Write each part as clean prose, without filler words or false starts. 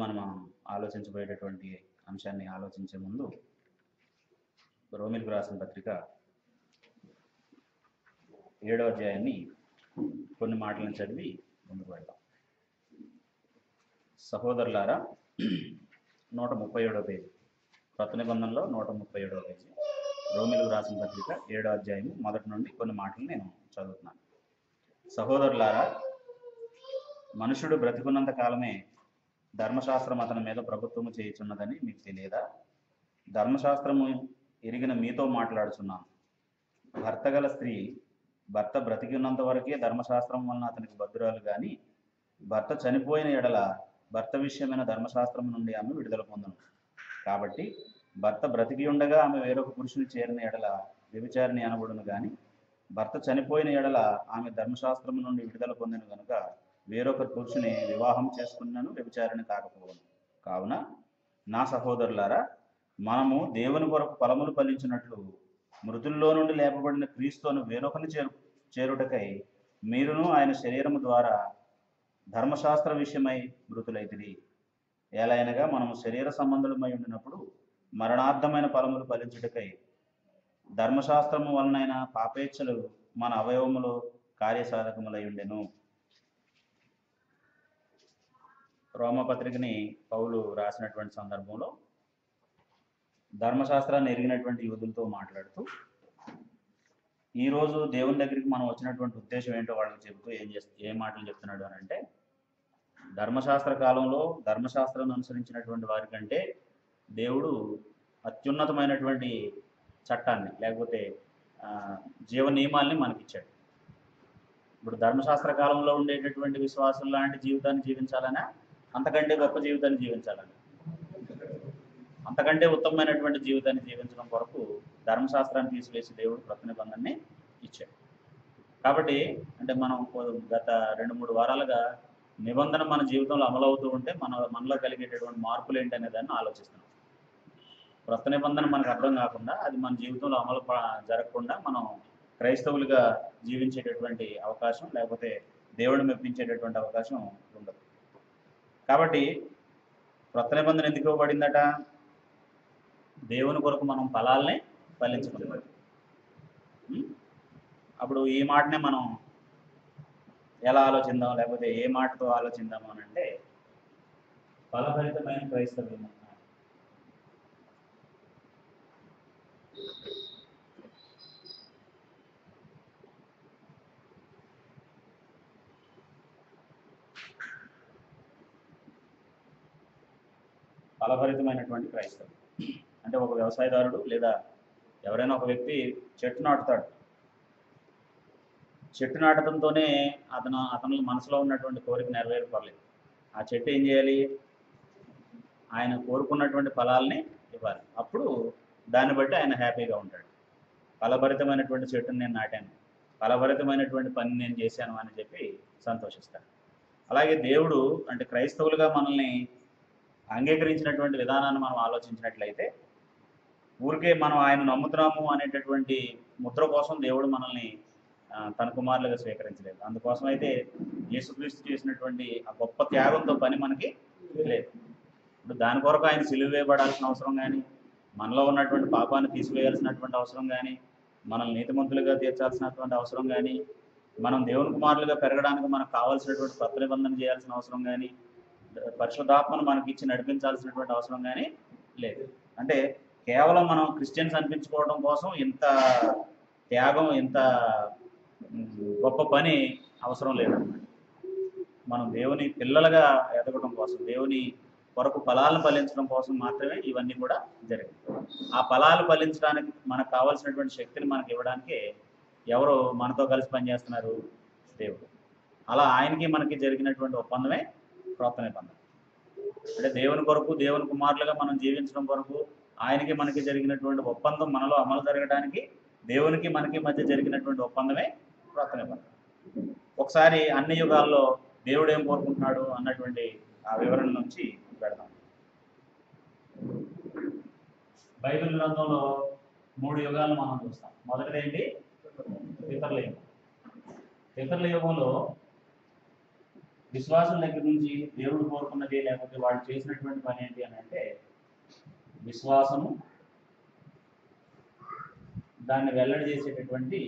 మనం ఆలోచించబోయేటటువంటి అంశాన్ని ఆలోచించే ముందు రోమిలకు రాసిన పత్రిక 7వ అధ్యాయాన్ని కొన్ని మాటలను చదివి ముందుకు వెళ్దాం. సహోదరులారా, 137వ పేజీ, కొత్త నిబంధనలో 137వ పేజీ, రోమిలకు రాసిన పత్రిక 7వ అధ్యాయము మొదటి నుండి కొన్ని మాటలు నేను చదువుతున్నాను. సహోదరులారా, మనుషుడు బ్రతికున్నంత కాలమే ధర్మశాస్త్రం అతని మీద ప్రభుత్వము చేయుచున్నదని మీకు తెలియదా? ధర్మశాస్త్రము ఎరిగిన మీతో మాట్లాడుచున్నాను. భర్త గల స్త్రీ భర్త బ్రతికి ఉన్నంత వరకే ధర్మశాస్త్రం వలన అతనికి బద్దురాలు గాని, భర్త చనిపోయిన ఎడల భర్త విషయమైన ధర్మశాస్త్రం నుండి ఆమె విడుదల పొందును. కాబట్టి భర్త బ్రతికి ఉండగా ఆమె వేరొక పురుషుని చేరిన ఎడల వ్యభిచారిణి అనబడును గాని, భర్త చనిపోయిన ఎడల ఆమె ధర్మశాస్త్రం నుండి విడుదల పొందిన కనుక వేరొక పురుషుని వివాహం చేసుకున్నాను, వ్యభిచారిణి కాకపోవను. కావున నా సహోదరులారా, మనము దేవుని కొరకు ఫలములు ఫలించినట్లు మృతుల్లో నుండి లేపబడిన క్రీస్తును వేరొకరిని చేరుటకై మీరును ఆయన శరీరము ద్వారా ధర్మశాస్త్ర విషయమై మృతులైతిరి. ఏలైనగా మనము శరీర సంబంధులమై ఉండినప్పుడు మరణార్థమైన ఫలములు ఫలించుటకై ధర్మశాస్త్రము వలనైన పాపేచ్ఛలు మన అవయవములో కార్యసాధకములై ఉండెను. రోమపత్రికని పౌలు రాసినటువంటి సందర్భంలో ధర్మశాస్త్రాన్ని ఎరిగినటువంటి యూదులతో మాట్లాడుతూ ఈరోజు దేవుని దగ్గరికి మనం వచ్చినటువంటి ఉద్దేశం ఏంటో వాళ్ళకి చెబుతూ ఏం మాటలు చెప్తున్నాడు అని అంటే, ధర్మశాస్త్ర కాలంలో ధర్మశాస్త్రాన్ని అనుసరించినటువంటి వారి కంటే దేవుడు అత్యున్నతమైనటువంటి చట్టాన్ని లేకపోతే జీవ నియమాల్ని మనకిచ్చాడు. ఇప్పుడు ధర్మశాస్త్ర కాలంలో ఉండేటటువంటి విశ్వాసం లాంటి జీవితాన్ని జీవించాలనా, అంతకంటే గొప్ప జీవితాన్ని జీవించాలని, అంతకంటే ఉత్తమమైనటువంటి జీవితాన్ని జీవించడం కొరకు ధర్మశాస్త్రాన్ని తీసివేసి దేవుడు కొత్త నిబంధనని ఇచ్చాడు. కాబట్టి అంటే మనం గత 2-3 వారాలుగా నిబంధన మన జీవితంలో అమలవుతూ ఉంటే మనలో కలిగేటటువంటి మార్పులు ఏంటనే దాన్ని ఆలోచిస్తున్నాం. కొత్త నిబంధన మనకు అర్థం కాకుండా, అది మన జీవితంలో అమలు జరగకుండా మనం క్రైస్తవులుగా జీవించేటటువంటి అవకాశం, లేకపోతే దేవుడిని మెప్పించేటటువంటి అవకాశం ఉండదు. కాబట్టి కొత్త నిబంధన ఎందుకు ఇవ్వబడిందట? దేవుని కొరకు మనం ఫలాల్ని ఫలించుకుంటాం. అప్పుడు ఈ మాటనే మనం ఎలా ఆలోచిద్దాం, లేకపోతే ఏ మాటతో ఆలోచిద్దాము అని అంటే, ఫలభరితమైన క్రైస్తవ్యం. ఫలభరితమైనటువంటి క్రైస్తవం అంటే ఒక వ్యవసాయదారుడు లేదా ఎవరైనా ఒక వ్యక్తి చెట్టు నాటుతాడు. చెట్టు నాటడంతోనే అతని మనసులో ఉన్నటువంటి కోరిక నెరవేర్పలేదు. ఆ చెట్టు ఏం చేయాలి? ఆయన కోరుకున్నటువంటి ఫలాల్ని ఇవ్వాలి. అప్పుడు దాన్ని బట్టి ఆయన హ్యాపీగా ఉంటాడు. ఫలభరితమైనటువంటి చెట్టును నేను నాటాను, ఫలభరితమైనటువంటి పని నేను చేశాను అని చెప్పి సంతోషిస్తాడు. అలాగే దేవుడు అంటే క్రైస్తవులుగా మనల్ని అంగీకరించినటువంటి విధానాన్ని మనం ఆలోచించినట్లయితే, ఊరికే మనం ఆయన నమ్ముతున్నాము అనేటటువంటి ముద్ర కోసం దేవుడు మనల్ని తన కుమారులుగా స్వీకరించలేదు. అందుకోసం అయితే యేసుక్రీస్తు చేసినటువంటి ఆ గొప్ప త్యాగంతో పని మనకి లేదు. ఇప్పుడు దాని కొరకు ఆయన సిలువ వేయబడాల్సిన అవసరం కానీ, మనలో ఉన్నటువంటి పాపాన్ని తీసివేయాల్సినటువంటి అవసరం కానీ, మనల్ని నీతిమంతులుగా తీర్చాల్సినటువంటి అవసరం కానీ, మనం దేవుని కుమారులుగా పెరగడానికి మనకు కావాల్సినటువంటి కొత్త నిబంధన చేయాల్సిన అవసరం కానీ, పరిశుద్ధాత్మను మనకి ఇచ్చి నడిపించాల్సినటువంటి అవసరం కానీ లేదు. అంటే కేవలం మనం క్రిస్టియన్స్ అనిపించుకోవడం కోసం ఇంత త్యాగం, ఇంత గొప్ప పని అవసరం లేదన్నమాట. మనం దేవుని పిల్లలుగా ఎదగడం కోసం, దేవుని కొరకు ఫలాలను ఫలించడం కోసం మాత్రమే ఇవన్నీ కూడా జరిగాయి. ఆ ఫలాలు ఫలించడానికి మనకు కావాల్సినటువంటి శక్తిని మనకి ఇవ్వడానికి ఎవరు మనతో కలిసి పనిచేస్తున్నారు? దేవుడు. అలా ఆయనకి మనకి జరిగినటువంటి ఒప్పందమే క్రొత్త నిబంధన. అంటే దేవుని కొరకు, దేవుని కుమారులుగా మనం జీవించడం కొరకు ఆయనకి మనకి జరిగినటువంటి ఒప్పందం మనలో అమలు జరగడానికి దేవునికి మనకి మధ్య జరిగినటువంటి ఒప్పందమే క్రొత్త నిబంధన. ఒకసారి అన్ని యుగాల్లో దేవుడు ఏం కోరుకుంటున్నాడు అన్నటువంటి ఆ వివరణ నుంచి పెడదాం. బైబిల్ గ్రంథంలో 3 యుగాలను మనం చూస్తాం. మొదటిది ఏంటి? పితరుల యుగం. పితరుల యుగంలో విశ్వాసం దగ్గర నుంచి దేవుడు కోరుకున్నది లేకపోతే వాళ్ళు చేసినటువంటి పని ఏంటి అని అంటే విశ్వాసము, దాన్ని వెల్లడి చేసేటటువంటి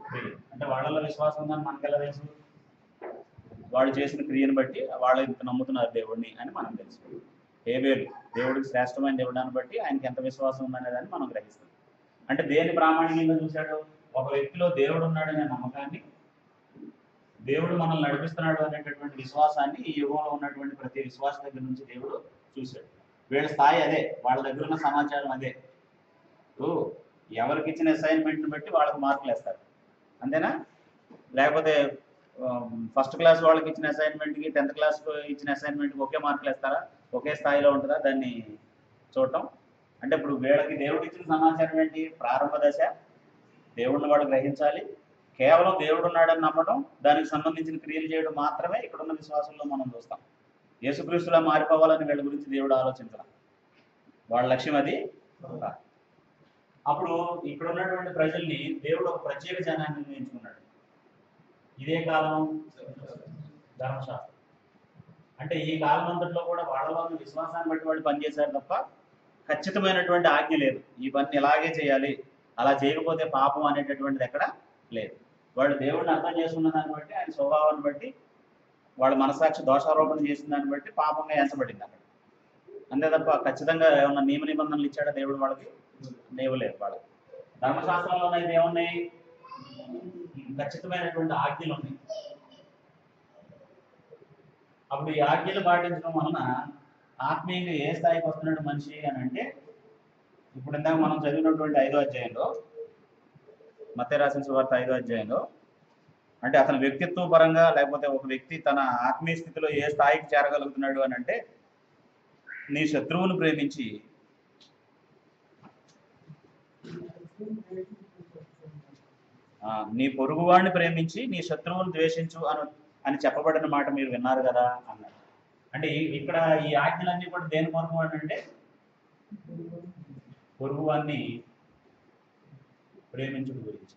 క్రియ. అంటే వాళ్ళలో విశ్వాసం ఉందని మనకెలా తెలుసు? వాళ్ళు చేసిన క్రియను బట్టి వాళ్ళు ఇంత నమ్ముతున్నారు దేవుడిని అని మనం తెలుసు. హేబేలు దేవుడికి శ్రేష్టమైన దేవుడాన్ని బట్టి ఆయనకి ఎంత విశ్వాసం ఉందనేదాన్ని మనం గ్రహిస్తాం. అంటే దేని ప్రామాణికంగా చూశాడు? ఒక వ్యక్తిలో దేవుడు ఉన్నాడనే నమ్మకాన్ని, దేవుడు మనల్ని నడిపిస్తున్నాడు అనేటటువంటి విశ్వాసాన్ని ఈ యుగంలో ఉన్నటువంటి ప్రతి విశ్వాస దగ్గర నుంచి దేవుడు చూశాడు. వీళ్ళ స్థాయి అదే, వాళ్ళ దగ్గర ఉన్న సమాచారం అదే. ఎవరికి ఇచ్చిన అసైన్మెంట్ని బట్టి వాళ్ళకి మార్కులు వేస్తారు, అంతేనా? లేకపోతే ఫస్ట్ క్లాస్ వాళ్ళకి ఇచ్చిన అసైన్మెంట్కి 10th క్లాస్ ఇచ్చిన అసైన్మెంట్కి ఒకే మార్కులు వేస్తారా? ఒకే స్థాయిలో ఉంటుందా దాన్ని చూడటం? అంటే ఇప్పుడు వీళ్ళకి దేవుడు ఇచ్చిన సమాచారం ఏంటి? ప్రారంభ దశ, దేవుడిని వాడు గ్రహించాలి, కేవలం దేవుడు ఉన్నాడని నమ్మడం, దానికి సంబంధించిన క్రియలు చేయడం మాత్రమే ఇక్కడున్న విశ్వాసంలో మనం చూస్తాం. యేసుక్రీస్తులా మారిపోవాలని వీళ్ళ గురించి దేవుడు ఆలోచించాలి, వాళ్ళ లక్ష్యం అది. అప్పుడు ఇక్కడ ఉన్నటువంటి ప్రజల్ని దేవుడు ఒక ప్రత్యేక జనాన్ని నిర్ణయించుకున్నాడు. ఇదే కాలం ధర్మశాస్త్రం. అంటే ఈ కాలం అంతట్లో కూడా వాళ్ళలో ఉన్న విశ్వాసాన్ని బట్టి వాళ్ళు పనిచేశారు తప్ప ఖచ్చితమైనటువంటి ఆజ్ఞ లేదు, ఈ పని ఇలాగే చేయాలి, అలా చేయకపోతే పాపం అనేటటువంటిది ఎక్కడ లేదు. వాళ్ళు దేవుడిని అర్థం చేసుకున్న దాన్ని బట్టి, ఆయన స్వభావాన్ని బట్టి, వాళ్ళ మనసాక్షి దోషారోపణ చేసిన దాన్ని బట్టి పాపంగా ఎంచబడింది అక్కడ, అంతే తప్ప ఖచ్చితంగా ఏమన్నా నియమ నిబంధనలు ఇచ్చాడా దేవుడు వాళ్ళకి? లేవులేదు. వాళ్ళకి ధర్మశాస్త్రంలో అయితే ఏమున్నాయి? ఖచ్చితమైనటువంటి ఆజ్ఞలు ఉన్నాయి. అప్పుడు ఈ ఆజ్ఞలు పాటించడం వలన ఆత్మీయంగా ఏ స్థాయికి వస్తున్నాడు మనిషి అని అంటే, ఇప్పుడు ఇందాక మనం చదివినటువంటి 5వ అధ్యాయంలో, మత్తయి రాసిన సువార్త 5వ అధ్యాయంలో, అంటే అతని వ్యక్తిత్వ పరంగా లేకపోతే ఒక వ్యక్తి తన ఆత్మీయ స్థితిలో ఏ స్థాయికి చేరగలుగుతున్నాడు అని అంటే, నీ శత్రువును ప్రేమించి నీ పొరుగువాడిని ప్రేమించి నీ శత్రువును ద్వేషించు అని చెప్పబడిన మాట మీరు విన్నారు కదా అన్నాడు. అంటే ఇక్కడ ఈ ఆజ్ఞలన్నీ కూడా దేని కొరకు అంటే పొరుగువాన్ని ప్రేమించుడు గురించి.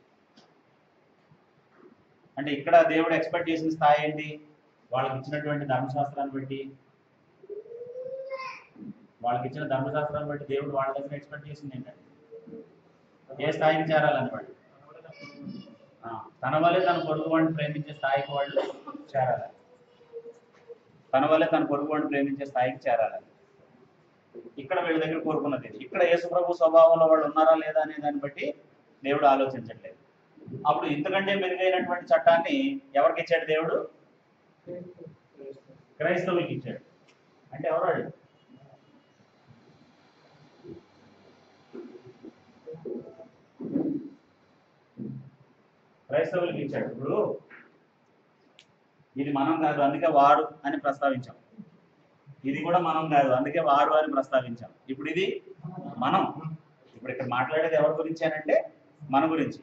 అంటే ఇక్కడ దేవుడు ఎక్స్పెక్ట్ చేసిన స్థాయి ఏంటి? వాళ్ళకి ఇచ్చినటువంటి ధర్మశాస్త్రాన్ని బట్టి, వాళ్ళకి ఇచ్చిన ధర్మశాస్త్రాన్ని బట్టి దేవుడు వాళ్ళ దగ్గర ఎక్స్పెక్ట్ చేసింది ఏంటంటే ఏ స్థాయికి చేరాలని వాళ్ళు, తన వల్లే తన పొరుగు వాడిని ప్రేమించే స్థాయికి వాళ్ళు చేరాలి, తన వల్లే తన పొరుగు వాడిని ప్రేమించే స్థాయికి చేరాలని ఇక్కడ వీళ్ళ దగ్గర కోరుకున్నది. ఇక్కడ యేసుప్రభు స్వభావంలో వాళ్ళు ఉన్నారా లేదా అనే దాన్ని బట్టి దేవుడు ఆలోచించట్లేదు. అప్పుడు ఇంతకంటే మెరుగైనటువంటి చట్టాన్ని ఎవరికి ఇచ్చాడు దేవుడు? క్రైస్తవులకి ఇచ్చాడు. అంటే ఎవరు వాళ్ళు? క్రైస్తవులకి ఇచ్చాడు. ఇప్పుడు ఇది మనం కాదు అందుకే వాడు అని ప్రస్తావించాం, ఇది కూడా మనం కాదు అందుకే వారు అని ప్రస్తావించాం. ఇప్పుడు ఇది మనం, ఇప్పుడు ఇక్కడ మాట్లాడేది ఎవరి గురించి అని అంటే మన గురించి.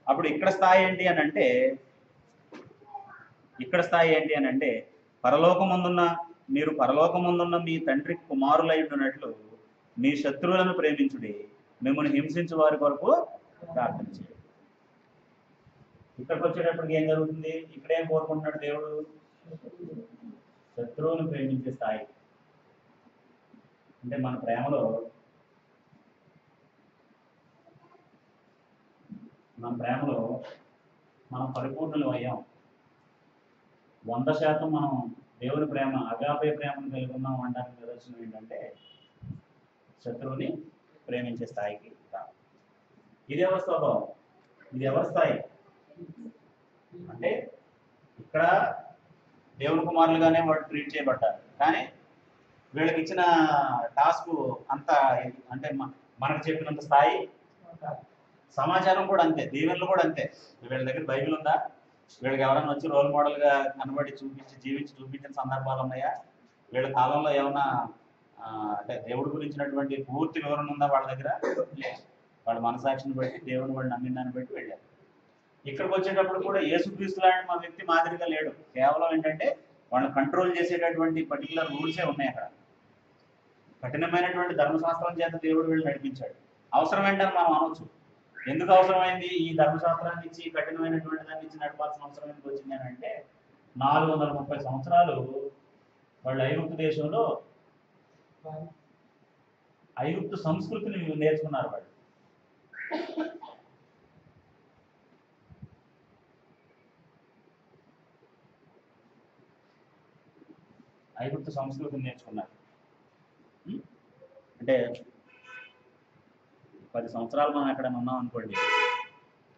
అప్పుడు ఇక్కడ స్థాయి ఏంటి అని అంటే, ఇక్కడ స్థాయి ఏంటి అని అంటే పరలోకమందున్న మీరు పరలోకమందున్న మీ తండ్రి కుమారులై ఉన్నట్లు మీ శత్రువులను ప్రేమించుడి, మిమ్మల్ని హింసించు వారి కొరకు ప్రార్థన చేయండి. ఇక్కడికి వచ్చేటప్పటికి ఏం జరుగుతుంది? ఇక్కడ ఏం కోరుకుంటున్నాడు దేవుడు? శత్రువును ప్రేమించే స్థాయి. అంటే మన ప్రేమలో మనం పరిపూర్ణులు అయ్యాం. 100% మనం దేవుని ప్రేమ, అగాపే ప్రేమను కలిగి ఉన్నాం అనడానికి నిదర్శనం ఏంటంటే శత్రువుని ప్రేమించే స్థాయికి రా. ఇది ఎవరి స్వభావం? ఇది ఎవరి స్థాయి అంటే ఇక్కడ దేవుని కుమారులుగానే వాళ్ళు ట్రీట్ చేయబడ్డారు. కానీ వీళ్ళకి ఇచ్చిన టాస్క్ అంత అంటే మనకు చెప్పినంత స్థాయి సమాచారం కూడా అంతే, దీవెనలు కూడా అంతే. వీళ్ళ దగ్గర బైబిల్ ఉందా? వీళ్ళకి ఎవరైనా వచ్చి రోల్ మోడల్గా కనబడి జీవించి చూపించిన సందర్భాలు ఉన్నాయా? వీళ్ళ కాలంలో ఏమన్నా అంటే దేవుడి గురించినటువంటి పూర్తి వివరణ ఉందా వాళ్ళ దగ్గర? వాళ్ళ మనసాక్షిని బట్టి దేవుని వాళ్ళు నమ్మిన దాన్ని బట్టి వెళ్ళారు. ఇక్కడికి వచ్చేటప్పుడు కూడా యేసుక్రీస్తు లాంటి మా వ్యక్తి మాదిరిగా లేడు. కేవలం ఏంటంటే వాళ్ళని కంట్రోల్ చేసేటటువంటి పర్టికులర్ రూల్సే ఉన్నాయి అక్కడ. కఠినమైనటువంటి ధర్మశాస్త్రం చేత దేవుడు వీళ్ళు నడిపించాడు. అవసరం ఏంటని మనం అనవచ్చు, ఎందుకు అవసరమైంది ఈ ధర్మశాస్త్రాన్ని ఇచ్చి కఠినమైనటువంటి దాన్ని ఇచ్చి నడపాల్సిన అవసరం ఎందుకు వచ్చింది అని అంటే 430 సంవత్సరాలు వాళ్ళు ఐగుప్తు దేశంలో ఐగుప్తు సంస్కృతిని నేర్చుకున్నారు వాళ్ళు. ఐగుప్తు సంస్కృతిని నేర్చుకున్నారు. అంటే 10 సంవత్సరాలు మనం ఎక్కడైనా ఉన్నాం అనుకోండి,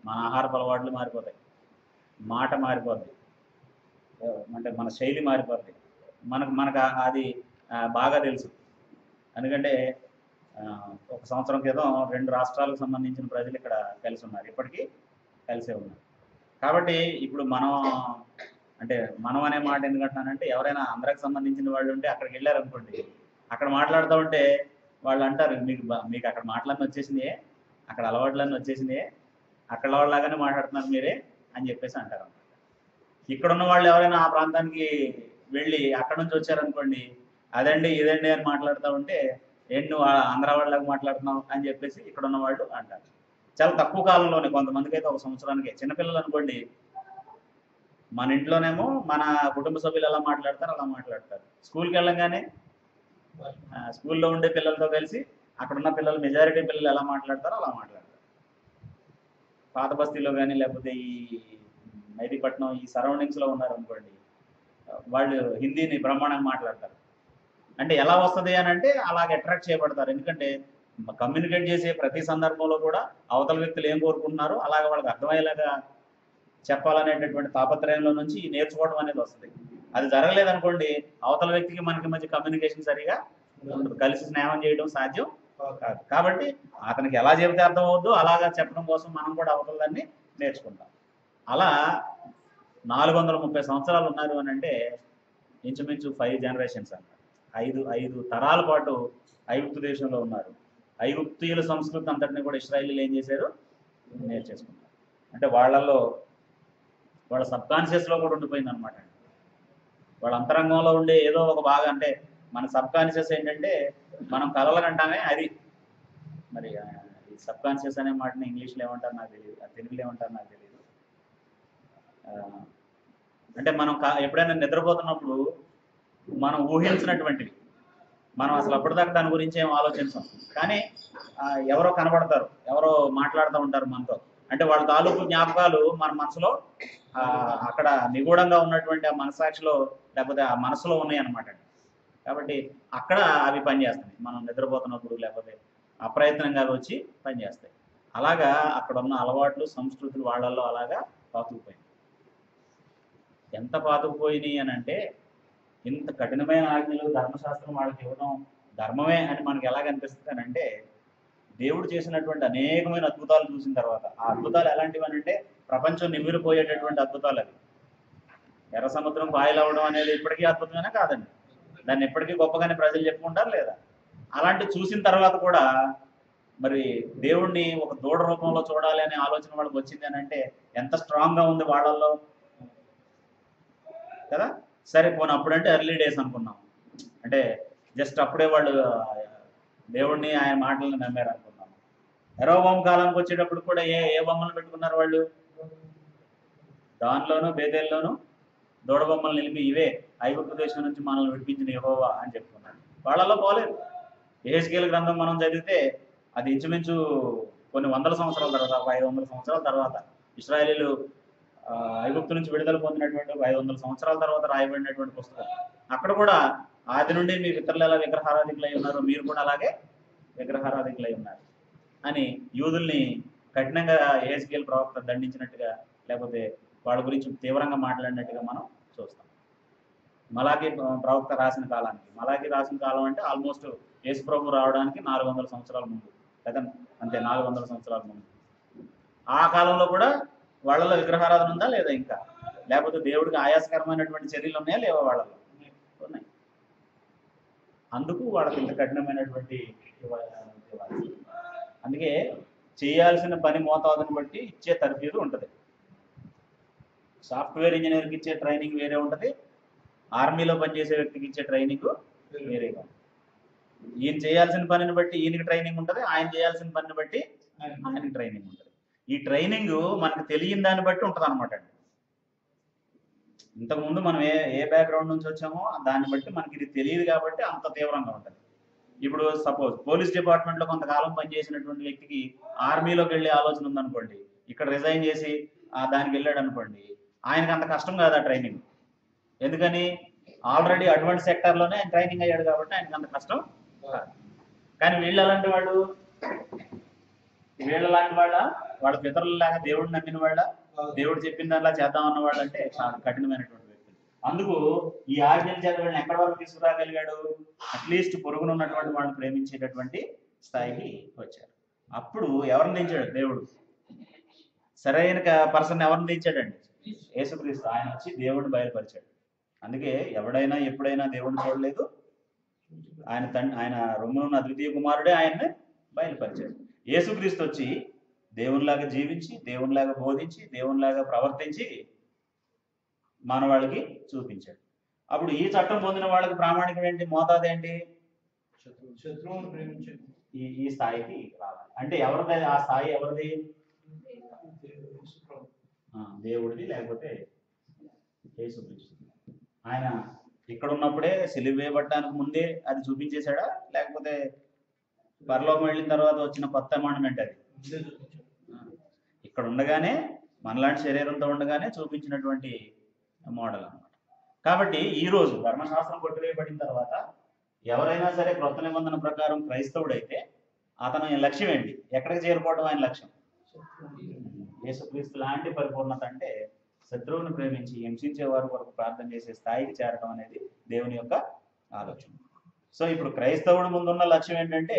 మన ఆహారపు అలవాట్లు మారిపోతాయి, మాట మారిపోద్ది, అంటే మన శైలి మారిపోద్ది. మనకు అది బాగా తెలుసు. ఎందుకంటే 1 సంవత్సరం క్రితం 2 రాష్ట్రాలకు సంబంధించిన ప్రజలు ఇక్కడ కలిసి ఉన్నారు, ఇప్పటికీ కలిసే ఉన్నారు. కాబట్టి ఇప్పుడు మనం అనే మాట ఎందుకంటున్నానంటే, ఎవరైనా ఆంధ్రాకి సంబంధించిన వాళ్ళు ఉంటే అక్కడికి వెళ్ళారు అనుకోండి, అక్కడ మాట్లాడుతూ ఉంటే వాళ్ళు అంటారు, మీకు అక్కడ మాటలన్నీ వచ్చేసినాయే, అక్కడ అలవాట్లన్నీ వచ్చేసినాయే, అక్కడ వాళ్ళలాగానే మాట్లాడుతున్నారు మీరే అని చెప్పేసి అంటారు. ఇక్కడ ఉన్న వాళ్ళు ఎవరైనా ఆ ప్రాంతానికి వెళ్ళి అక్కడ నుంచి వచ్చారనుకోండి, అదండి ఇదండి అని మాట్లాడుతూ ఉంటే, ఏంటి నువ్వు ఆంధ్ర వాళ్ళలాగా మాట్లాడుతున్నావు అని చెప్పేసి ఇక్కడ ఉన్న వాళ్ళు అంటారు. చాలా తక్కువ కాలంలోనే, కొంతమందికి అయితే 1 సంవత్సరానికి. చిన్నపిల్లలు అనుకోండి, మన ఇంట్లోనేమో మన కుటుంబ సభ్యులు ఎలా మాట్లాడతారు అలా మాట్లాడతారు. స్కూల్కి వెళ్ళంగానే స్కూల్లో ఉండే పిల్లలతో కలిసి అక్కడ ఉన్న పిల్లలు, మెజారిటీ పిల్లలు ఎలా మాట్లాడతారో అలా మాట్లాడతారు. పాత బస్తీలో కానీ లేకపోతే ఈ మైదీపట్నం ఈ సరౌండింగ్స్లో ఉన్నారనుకోండి, వాళ్ళు హిందీని బ్రహ్మాండంగా మాట్లాడతారు. అంటే ఎలా వస్తుంది అని అంటే అలాగే అట్రాక్ట్ చేయబడతారు. ఎందుకంటే కమ్యూనికేట్ చేసే ప్రతి సందర్భంలో కూడా అవతల వ్యక్తులు ఏం కోరుకుంటున్నారో అలాగే వాళ్ళకి అర్థమయ్యేలాగా చెప్పాలనేటటువంటి తాపత్రయంలో నుంచి నేర్చుకోవడం అనేది వస్తుంది. అది జరగలేదనుకోండి, అవతల వ్యక్తికి మనకి మధ్య కమ్యూనికేషన్ సరిగా ఉండదు, కలిసి స్నేహం చేయడం సాధ్యం కాదు. కాబట్టి అతనికి ఎలా చెబితే అర్థం అవుద్దో అలాగా చెప్పడం కోసం మనం కూడా అవతల దాన్ని నేర్చుకుంటాం. అలా 430 సంవత్సరాలు ఉన్నారు అని అంటే ఇంచుమించు 5 జనరేషన్స్ అన్నమాట. 5 తరాల పాటు ఐగుప్తు దేశంలో ఉన్నారు. ఐగుప్తీయుల సంస్కృతి అంతటిని కూడా ఇశ్రాయేలీలు ఏం చేశారు, నేర్చేసుకున్నారు. అంటే వాళ్ళ సబ్కాన్షియస్లో కూడా ఉండిపోయింది అనమాట. వాళ్ళ అంతరంగంలో ఉండే ఏదో ఒక భాగం, అంటే మన సబ్కాన్షియస్ ఏంటంటే మనం కలలను అంటామే, అది మరి ఈ సబ్కాన్షియస్ అనే మాటని ఇంగ్లీష్లో ఏమంటారు నాకు తెలియదు, తెలుగులో ఏమంటారు నాకు తెలియదు. అంటే మనం ఎప్పుడైనా నిద్రపోతున్నప్పుడు మనం ఊహించినటువంటివి మనం అసలు అప్పటిదాకా దాని గురించి ఏం ఆలోచించాం, కానీ ఎవరో కనబడతారు, ఎవరో మాట్లాడుతూ ఉంటారు మనతో. అంటే వాళ్ళ తాలూకు జ్ఞాపకాలు మన మనసులో అక్కడ నిగూఢంగా ఉన్నటువంటి ఆ మనసాక్షిలో లేకపోతే ఆ మనసులో ఉన్నాయి అన్నమాట. కాబట్టి అక్కడ అవి పనిచేస్తాయి మనం నిద్రపోతున్నప్పుడు, లేకపోతే అప్రయత్నంగా అవి వచ్చి పనిచేస్తాయి. అలాగా అక్కడ ఉన్న అలవాట్లు సంస్కృతులు వాళ్ళల్లో అలాగా పాతుకుపోయింది. ఎంత పాతుకుపోయినాయి అని అంటే, ఇంత కఠినమైన ఆజ్ఞలు ధర్మశాస్త్రం వాళ్ళకి ఇవ్వడం ధర్మమే అని మనకి ఎలా కనిపిస్తుంది అని అంటే, దేవుడు చేసినటువంటి అనేకమైన అద్భుతాలు చూసిన తర్వాత, ఆ అద్భుతాలు ఎలాంటివి అని అంటే ప్రపంచం నిమిరిపోయేటటువంటి అద్భుతాలు అవి. ఎర్ర సముద్రం పాయలు అవ్వడం అనేది ఇప్పటికీ అద్భుతమైనా కాదండి, దాన్ని ఎప్పటికీ గొప్పగానే ప్రజలు చెప్పుకుంటారు లేదా. అలాంటి చూసిన తర్వాత కూడా మరి దేవుణ్ణి ఒక దూడ రూపంలో చూడాలి అనే ఆలోచన వాళ్ళకి వచ్చింది అని అంటే ఎంత స్ట్రాంగ్గా ఉంది వాళ్ళల్లో కదా. సరే పోనీ అప్పుడంటే ఎర్లీ డేస్ అనుకున్నాం, అంటే జస్ట్ అప్పుడే వాళ్ళు దేవుణ్ణి ఆయన మాటలను నమ్మారు అనుకున్నాం. యెరొబోము కాలానికి వచ్చేటప్పుడు కూడా ఏ బొమ్మలు పెట్టుకున్నారు వాళ్ళు, దానిలోనూ బేతేల్లోనూ దూడ బొమ్మలు నిలిపి ఇవే ఐగుప్తు దేశం నుంచి మనల్ని విడిపించిన యెహోవా అని చెప్పుకున్నారు. వాళ్ళలో పోలేదు. యెహెజ్కేలు గ్రంథం మనం చదివితే అది ఇంచుమించు కొన్ని వందల సంవత్సరాల తర్వాత, 500 సంవత్సరాల తర్వాత ఇశ్రాయేలీలు ఐగుప్తు నుంచి విడుదల పొందినటువంటి 500 సంవత్సరాల తర్వాత రాయబడినటువంటి పుస్తకం. అక్కడ కూడా ఆది నుండి మీ పితరులు ఎలా విగ్రహారాధికులై ఉన్నారో మీరు కూడా అలాగే విగ్రహారాధికులై ఉన్నారు అని యూదుల్ని కఠినంగా యెహెజ్కేలు ప్రవక్త దండించినట్టుగా, లేకపోతే వాళ్ళ గురించి తీవ్రంగా మాట్లాడినట్టుగా మనం చూస్తాం. మలాకి ప్రవక్త రాసిన కాలానికి, మలాకి రాసిన కాలం అంటే ఆల్మోస్ట్ యేసు ప్రభు రావడానికి 400 సంవత్సరాల ముందు కదా, అంతే 400 సంవత్సరాల ముందు. ఆ కాలంలో కూడా వాళ్ళలో విగ్రహారాధన ఉందా లేదా ఇంకా, లేకపోతే దేవుడికి ఆయాసకరమైనటువంటి చర్యలు ఉన్నాయా లేవా వాళ్ళలో, ఉన్నాయి. అందుకు వాళ్ళకి ఇంత కఠినమైనటువంటి అందుకే చేయాల్సిన పని మోతాదుని బట్టి ఇచ్చే తర్ఫీదు ఉంటుంది. సాఫ్ట్వేర్ ఇంజనీర్కి ఇచ్చే ట్రైనింగ్ వేరే ఉంటుంది, ఆర్మీలో పనిచేసే వ్యక్తికి ఇచ్చే ట్రైనింగ్ వేరేగా. ఈయన చేయాల్సిన పనిని బట్టి ఈయనకి ట్రైనింగ్ ఉంటుంది, ఆయన చేయాల్సిన పనిని బట్టి ఆయనకి ట్రైనింగ్ ఉంటుంది. ఈ ట్రైనింగ్ మనకు తెలియని దాన్ని బట్టి ఉంటుంది అనమాట అండి. ఇంతకుముందు మనం ఏ బ్యాక్గ్రౌండ్ నుంచి వచ్చామో దాన్ని బట్టి మనకి ఇది తెలియదు కాబట్టి అంత తీవ్రంగా ఉంటుంది. ఇప్పుడు సపోజ్ పోలీస్ డిపార్ట్మెంట్లో కొంతకాలం పనిచేసినటువంటి వ్యక్తికి ఆర్మీలోకి వెళ్ళే ఆలోచన ఉందనుకోండి, ఇక్కడ రిజైన్ చేసి దానికి వెళ్ళాడు అనుకోండి, ఆయనకి అంత కష్టం కాదు ఆ ట్రైనింగ్. ఎందుకని ఆల్రెడీ అటువంటి సెక్టార్లోనే ఆయన ట్రైనింగ్ అయ్యాడు కాబట్టి ఆయనకి అంత కష్టం కాదు. కానీ వీళ్ళలాంటి వాళ్ళ పితరులలాగా దేవుడిని నమ్మిన వాళ్ళ, దేవుడు చెప్పిన దానిలా చేద్దామన్న వాళ్ళు అంటే చాలా కఠినమైనటువంటి వ్యక్తులు. అందుకు ఈ ఆజ్ఞల చేత వీళ్ళని ఎక్కడి వరకు తీసుకురాగలిగాడు? అట్లీస్ట్ పొరుగునున్నటువంటి వాళ్ళని ప్రేమించేటటువంటి స్థాయికి వచ్చారు. అప్పుడు ఎవరిని దించాడు దేవుడు? సరైన పర్సన్ ఎవరిని దించాడండి? యేసుక్రీస్తు. ఆయన వచ్చి దేవుడిని బయలుపరిచాడు. అందుకే ఎవడైనా ఎప్పుడైనా దేవుడిని చూడలేదు, ఆయన రొమ్మునున్న అద్వితీయ కుమారుడే ఆయన్ని బయలుపరిచాడు. యేసుక్రీస్తు వచ్చి దేవునిలాగా జీవించి, దేవునిలాగా బోధించి, దేవునిలాగా ప్రవర్తించి మానవాళికి చూపించాడు. అప్పుడు ఈ చట్టం పొందిన వాళ్ళకి ప్రామాణికం ఏంటి? మోతాదు ఏంటి? శత్రువును ప్రేమించండి. ఈ స్థాయికి రావాలి. అంటే ఎవరిది ఆ స్థాయి? ఎవరిది? దేవుడిది, లేకపోతే యేసుక్రీస్తు. ఆయన ఇక్కడ ఉన్నప్పుడే సిలువ వేయబడటానికి ముందే అది చూపించేశాడా, లేకపోతే పరలోకం వెళ్ళిన తర్వాత వచ్చిన కొత్త అమాండ్మెంట్ అది? ఇక్కడ ఉండగానే, మనలాంటి శరీరంతో ఉండగానే చూపించినటువంటి మోడల్ అన్నమాట. కాబట్టి ఈ రోజు ధర్మశాస్త్రం కొట్టివేయబడిన తర్వాత ఎవరైనా సరే క్రొత్త నిబంధన ప్రకారం క్రైస్తవుడైతే అతని లక్ష్యం ఏంటి? ఎక్కడికి చేరుకోవడం ఆయన లక్ష్యం? యేసుక్రీస్తు లాంటి పరిపూర్ణత. అంటే శత్రువుని ప్రేమించి హింసించే వారి వరకు ప్రార్థన చేసే స్థాయికి చేరడం అనేది దేవుని యొక్క ఆలోచన. సో ఇప్పుడు క్రైస్తవుడి ముందున్న లక్ష్యం ఏంటంటే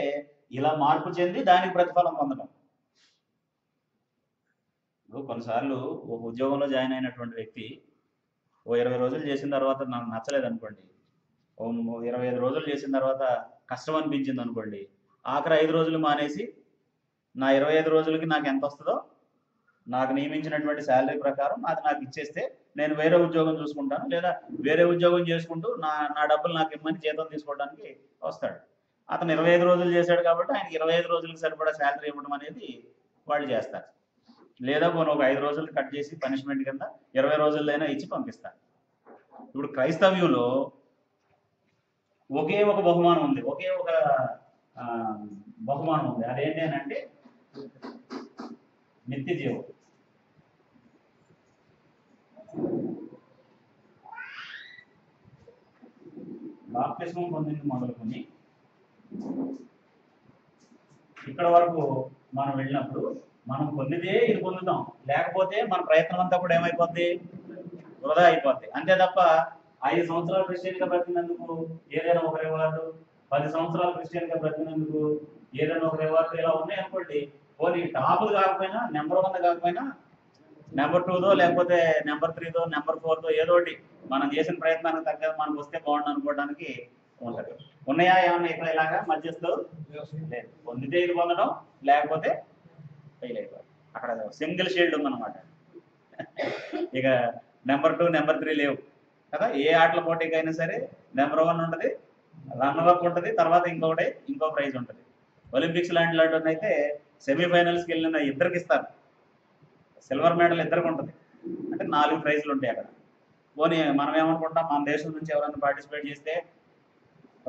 ఇలా మార్పు చెంది దానికి ప్రతిఫలం పొందడం. ఇప్పుడు కొన్నిసార్లు ఒక ఉద్యోగంలో జాయిన్ అయినటువంటి వ్యక్తి ఓ 20 రోజులు చేసిన తర్వాత నాకు నచ్చలేదు అనుకోండి, ఓ 25 రోజులు చేసిన తర్వాత కష్టం అనిపించింది అనుకోండి, ఆఖరి 5 రోజులు మానేసి నా 25 రోజులకి నాకు ఎంత వస్తుందో, నాకు నియమించినటువంటి శాలరీ ప్రకారం అది నాకు ఇచ్చేస్తే నేను వేరే ఉద్యోగం చూసుకుంటాను, లేదా వేరే ఉద్యోగం చేసుకుంటూ నా డబ్బులు నాకు ఇమ్మని జీతం తీసుకోవడానికి వస్తాడు. అతను 25 రోజులు చేశాడు కాబట్టి ఆయనకి 25 రోజులకు సరిపడా శాలరీ ఇవ్వడం అనేది వాళ్ళు చేస్తారు. లేదా పోనీ ఒక 5 రోజులు కట్ చేసి పనిష్మెంట్ కింద 20 రోజులైనా ఇచ్చి పంపిస్తారు. ఇప్పుడు క్రైస్తవ్యంలో ఒకే ఒక బహుమానం ఉంది, ఒకే ఒక బహుమానం ఉంది. అదేంటి అని అంటే నిత్య జీవం. బాప్తిస్మం పొందింది మొదలుకొని ఇక్కడ వరకు మనం వెళ్ళినప్పుడు మనం పొందితే ఇది పొందుతాం, లేకపోతే మన ప్రయత్నం అంతా కూడా ఏమైపోద్ది? వృధా అయిపోద్ది. అంతే తప్ప 5 సంవత్సరాలు క్రిస్టియన్గా బ్రతికినందుకు ఏదైనా ఒక రివార్డు, 10 సంవత్సరాలు క్రిస్టియన్గా బ్రతికినందుకు ఏదైనా ఒక రివార్డు ఇలా ఉన్నాయి అనుకోండి. పోనీ టాప్ కాకపోయినా, నెంబర్ 1 కాకపోయినా, నెంబర్ 2దో లేకపోతే నెంబర్ 3దో నెంబర్ 4దో ఏదో ఒకటి మనం చేసిన ప్రయత్నానికి తగ్గ మనకు వస్తే బాగుండు అనుకోవడానికి ఉంటుంది. ఉన్నాయా ఏమన్నా ఇక్కడ ఇలాగా మధ్యస్థు? లేదు. పొందితే ఇది పొందడం, లేకపోతే ఫెయిల్ అయిపోయి అక్కడ సింగిల్ షీల్డ్ ఉందన్నమాట. ఇక నెంబర్ 2 నెంబర్ 3 లేవు కదా. ఏ ఆటల పోటీకి అయినా సరే నెంబర్ 1 ఉంటుంది, రన్నర్ అప్ ఉంటుంది, తర్వాత ఇంకో ప్రైజ్ ఉంటుంది. ఒలింపిక్స్ లాంటి అయితే సెమీఫైనల్స్కి వెళ్ళిన ఇద్దరికి ఇస్తారు, సిల్వర్ మెడల్ ఇద్దరికి ఉంటుంది. అంటే 4 ప్రైజులు ఉంటాయి అక్కడ. పోనీ మనం ఏమనుకుంటాం, మన దేశం నుంచి ఎవరైనా పార్టిసిపేట్ చేస్తే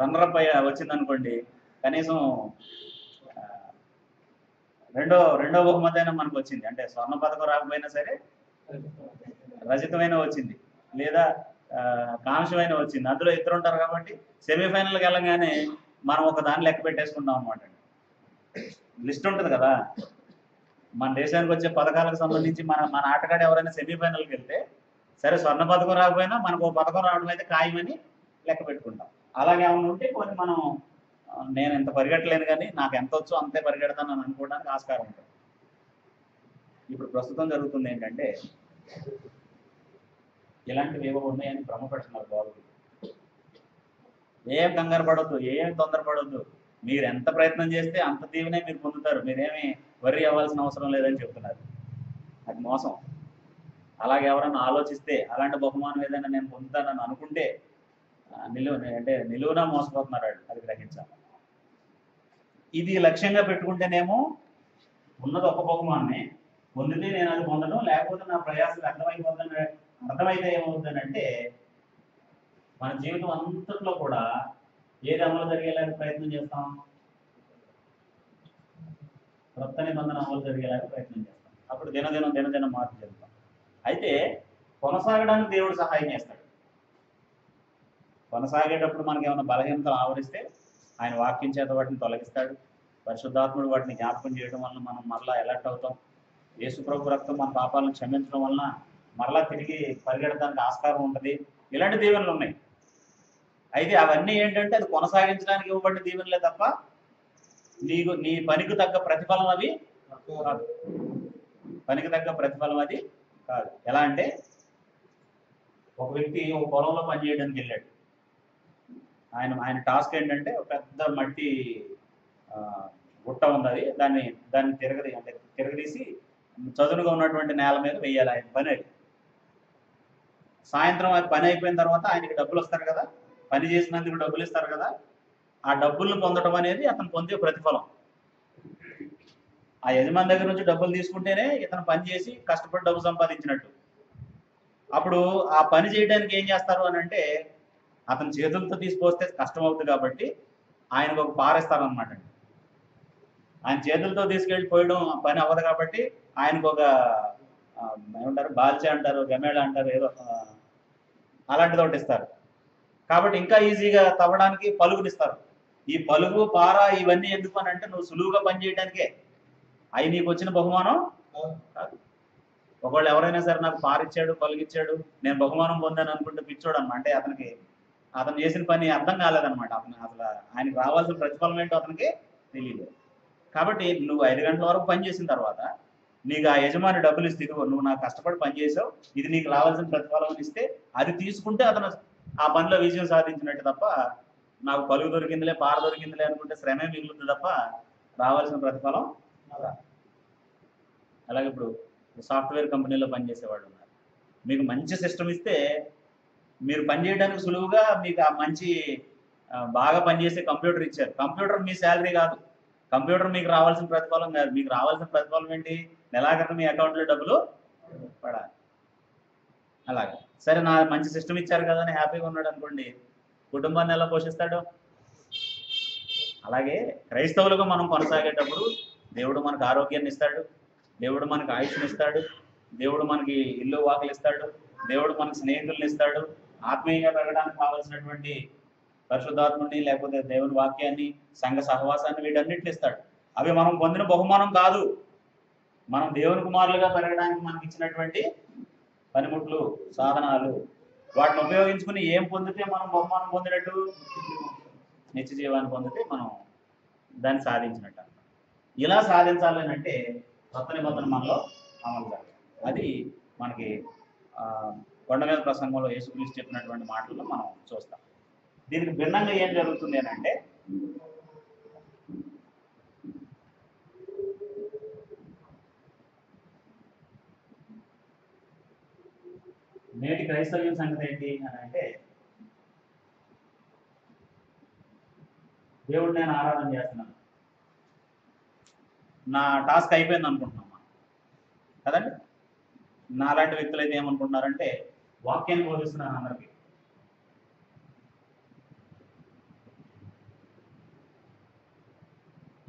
రన్నర్ అప్ వచ్చిందనుకోండి, కనీసం రెండో బహుమతి అయినా మనకు వచ్చింది. అంటే స్వర్ణ పథకం రాకపోయినా సరే రజితమైన వచ్చింది, లేదా కాంస్యమైన వచ్చింది. అందులో ఇద్దరు ఉంటారు కాబట్టి సెమీఫైనల్కి వెళ్ళగానే మనం ఒక దాన్ని లెక్క పెట్టేసుకుంటాం అనమాట. లిస్ట్ ఉంటుంది కదా, మన దేశానికి వచ్చే పథకాలకు సంబంధించి మన ఆటగాడు ఎవరైనా సెమీఫైనల్కి వెళ్తే సరే స్వర్ణ పథకం రాకపోయినా మనకు ఒక పథకం రావడం అయితే ఖాయమని లెక్క పెట్టుకుంటాం. అలాగే ఏమైనా ఉంటే కొన్ని మనం నేను ఎంత పరిగెట్టలేను కానీ నాకు ఎంత వచ్చో అంతే పరిగెడతాను అని అనుకోవడానికి ఆస్కారం ఉంటుంది. ఇప్పుడు ప్రస్తుతం జరుగుతుంది ఏంటంటే ఇలాంటివి ఏవో ఉన్నాయని భ్రమపడుతున్నారు బాబు. ఏం కంగారు పడొద్దు, ఏం తొందరపడొద్దు. మీరు ఎంత ప్రయత్నం చేస్తే అంత దీవెనే మీరు పొందుతారు. మీరేమీ వర్రీ అవ్వాల్సిన అవసరం లేదని చెప్తున్నారు. అది మోసం. అలాగే ఎవరైనా ఆలోచిస్తే అలాంటి బహుమానం ఏదైనా నేను పొందుతానని అనుకుంటే నిలువునా మోసపోతున్నారు వాళ్ళు. అది గ్రహించాలి. ఇది లక్ష్యంగా పెట్టుకుంటేనేమో ఉన్నది ఒక బహుమానమే, పొందితే నేను అది పొందడం, లేకపోతే నా ప్రయాసం అర్థమైతే ఏమవుతుందని అంటే మన జీవితం అంతట్లో కూడా ఏది అమలు జరిగేలాగా ప్రయత్నం చేస్తాం? కొత్త నిబంధన అమలు జరిగేలాగా ప్రయత్నం చేస్తాం. అప్పుడు దినదినం మార్పు చెందుతాం. అయితే కొనసాగడానికి దేవుడు సహాయం చేస్తాడు. కొనసాగేటప్పుడు మనకి ఏమైనా బలహీనతలు ఆవరిస్తే ఆయన వాక్యం చేత వాటిని తొలగిస్తాడు. పరిశుద్ధాత్ముడు వాటిని జ్ఞాపకం చేయడం వలన మనం మరలా ఎలర్ట్ అవుతాం. యేసు ప్రభు రక్తం మన పాపాలను క్షమించడం వలన మరలా తిరిగి పరిగెడడానికి ఆస్కారం ఉంటుంది. ఇలాంటి దీవెనలు ఉన్నాయి. అయితే అవన్నీ ఏంటంటే అది కొనసాగించడానికి ఇవ్వబడిన దీవెనలే తప్ప నీ పనికి తగ్గ ప్రతిఫలం అది కాదు. పనికి తగ్గ ప్రతిఫలం అది కాదు. ఎలా అంటే ఒక వ్యక్తి ఒక పొలంలో పనిచేయడానికి వెళ్ళాడు. ఆయన టాస్క్ ఏంటంటే ఒక పెద్ద మట్టి గుట్ట ఉన్నది, దాన్ని తిరగదీసి చదునుగా ఉన్నటువంటి నేల మీద వేయాలి. ఆయన పని అది. సాయంత్రం అది పని అయిపోయిన తర్వాత ఆయనకి డబ్బులు వస్తారు కదా, పని చేసినందుకు డబ్బులు ఇస్తారు కదా, ఆ డబ్బులను పొందడం అనేది అతను పొందే ప్రతిఫలం. ఆ యజమాని దగ్గర నుంచి డబ్బులు తీసుకుంటేనే ఇతను పని చేసి కష్టపడి డబ్బు సంపాదించినట్టు. అప్పుడు ఆ పని చేయడానికి ఏం చేస్తారు అని అంటే అతను చేతులతో తీసుకొస్తే కష్టం అవుతుంది కాబట్టి ఆయనకు ఒక పారేస్తారనమాట. ఆయన చేతులతో తీసుకెళ్ళి పోయడం పని అవ్వదు కాబట్టి ఆయనకు ఒక ఏమంటారు, బాల్చే అంటారు, గమేళ అంటారు, ఏదో అలాంటిది ఒకటి ఇస్తారు. కాబట్టి ఇంకా ఈజీగా తవ్వడానికి పలుగునిస్తారు. ఈ పలుగు పార ఇవన్నీ ఎందుకు అని అంటే నువ్వు సులువుగా పని చేయడానికే. అవి నీకు వచ్చిన బహుమానం కాదు. ఒకవేళ ఎవరైనా సరే నాకు పారిచ్చాడు, పలుగిచ్చాడు, నేను బహుమానం పొందాను అనుకుంటే పిచ్చోడు అన్నమాట. అంటే అతను చేసిన పని అర్థం కాలేదన్నమాట. అసలు ఆయనకు రావాల్సిన ప్రతిఫలం ఏంటో అతనికి తెలియదు. కాబట్టి నువ్వు 5 గంటల వరకు పని చేసిన తర్వాత నీకు ఆ యజమాని డబ్బులు ఇస్తే, నువ్వు నాకు కష్టపడి పని చేసావు, ఇది నీకు రావాల్సిన ప్రతిఫలం అని ఇస్తే అది తీసుకుంటే అతను ఆ పనిలో విజయం సాధించినట్టు తప్ప నాకు పలుగు దొరికిందిలే, పార దొరికిందిలే అనుకుంటే శ్రమే మిగులుతుంది తప్ప రావాల్సిన ప్రతిఫలం. అలాగే ఇప్పుడు సాఫ్ట్వేర్ కంపెనీలో పనిచేసేవాళ్ళు ఉన్నారు. మీకు మంచి సిస్టమ్ ఇస్తే మీరు పనిచేయడానికి సులువుగా మీకు ఆ మంచి బాగా పనిచేసే కంప్యూటర్ ఇచ్చారు. కంప్యూటర్ మీ శాలరీ కాదు, కంప్యూటర్ మీకు రావాల్సిన ప్రతిఫలం కాదు. మీకు రావాల్సిన ప్రతిఫలం ఏంటి? నెలాఖరున మీ అకౌంట్లో డబ్బులు పడాలి. అలాగే సరే, నా మంచి సిస్టమ్ ఇచ్చారు కదా అని హ్యాపీగా ఉన్నాడు అనుకోండి, కుటుంబాన్ని ఎలా పోషిస్తాడు? అలాగే క్రైస్తవులుగా మనం కొనసాగేటప్పుడు దేవుడు మనకు ఆరోగ్యాన్ని ఇస్తాడు, దేవుడు మనకు ఆయుష్ని ఇస్తాడు, దేవుడు మనకి ఇల్లు వాకిలు ఇస్తాడు, దేవుడు మనకు స్నేహితులను ఇస్తాడు, ఆత్మీయంగా పెరగడానికి కావాల్సినటువంటి పరిశుద్ధాత్మని లేకపోతే దేవుని వాక్యాన్ని, సంఘ సహవాసాన్ని, వీటన్నిటిని ఇస్తాడు. అవి మనం పొందిన బహుమానం కాదు. మనం దేవుని కుమారులుగా పెరగడానికి మనకి ఇచ్చినటువంటి పనిముట్లు, సాధనాలు. వాటిని ఉపయోగించుకుని ఏం పొందితే మనం బహుమానం పొందినట్టు? నిత్య జీవాన్ని పొందితే మనం దాన్ని సాధించినట్టు. ఇలా సాధించాలని అంటే కొత్త నిబంధన మనలో అమలు జరగాలి. అది మనకి కొండ మీద ప్రసంగంలో యేసుక్రీస్తు చెప్పినటువంటి మాటల్లో మనం చూస్తాం. దీనికి భిన్నంగా ఏం జరుగుతుంది అని అంటే నేటి క్రైస్తవ్యం సంగతి ఏంటి అని అంటే దేవుడిని నేను ఆరాధన చేస్తున్నాను, నా టాస్క్ అయిపోయింది అనుకుంటున్నామా కదండి. నాలాంటి వ్యక్తులు అయితే ఏమనుకుంటున్నారంటే వాక్యాన్ని బోధిస్తున్నాను అందరికీ,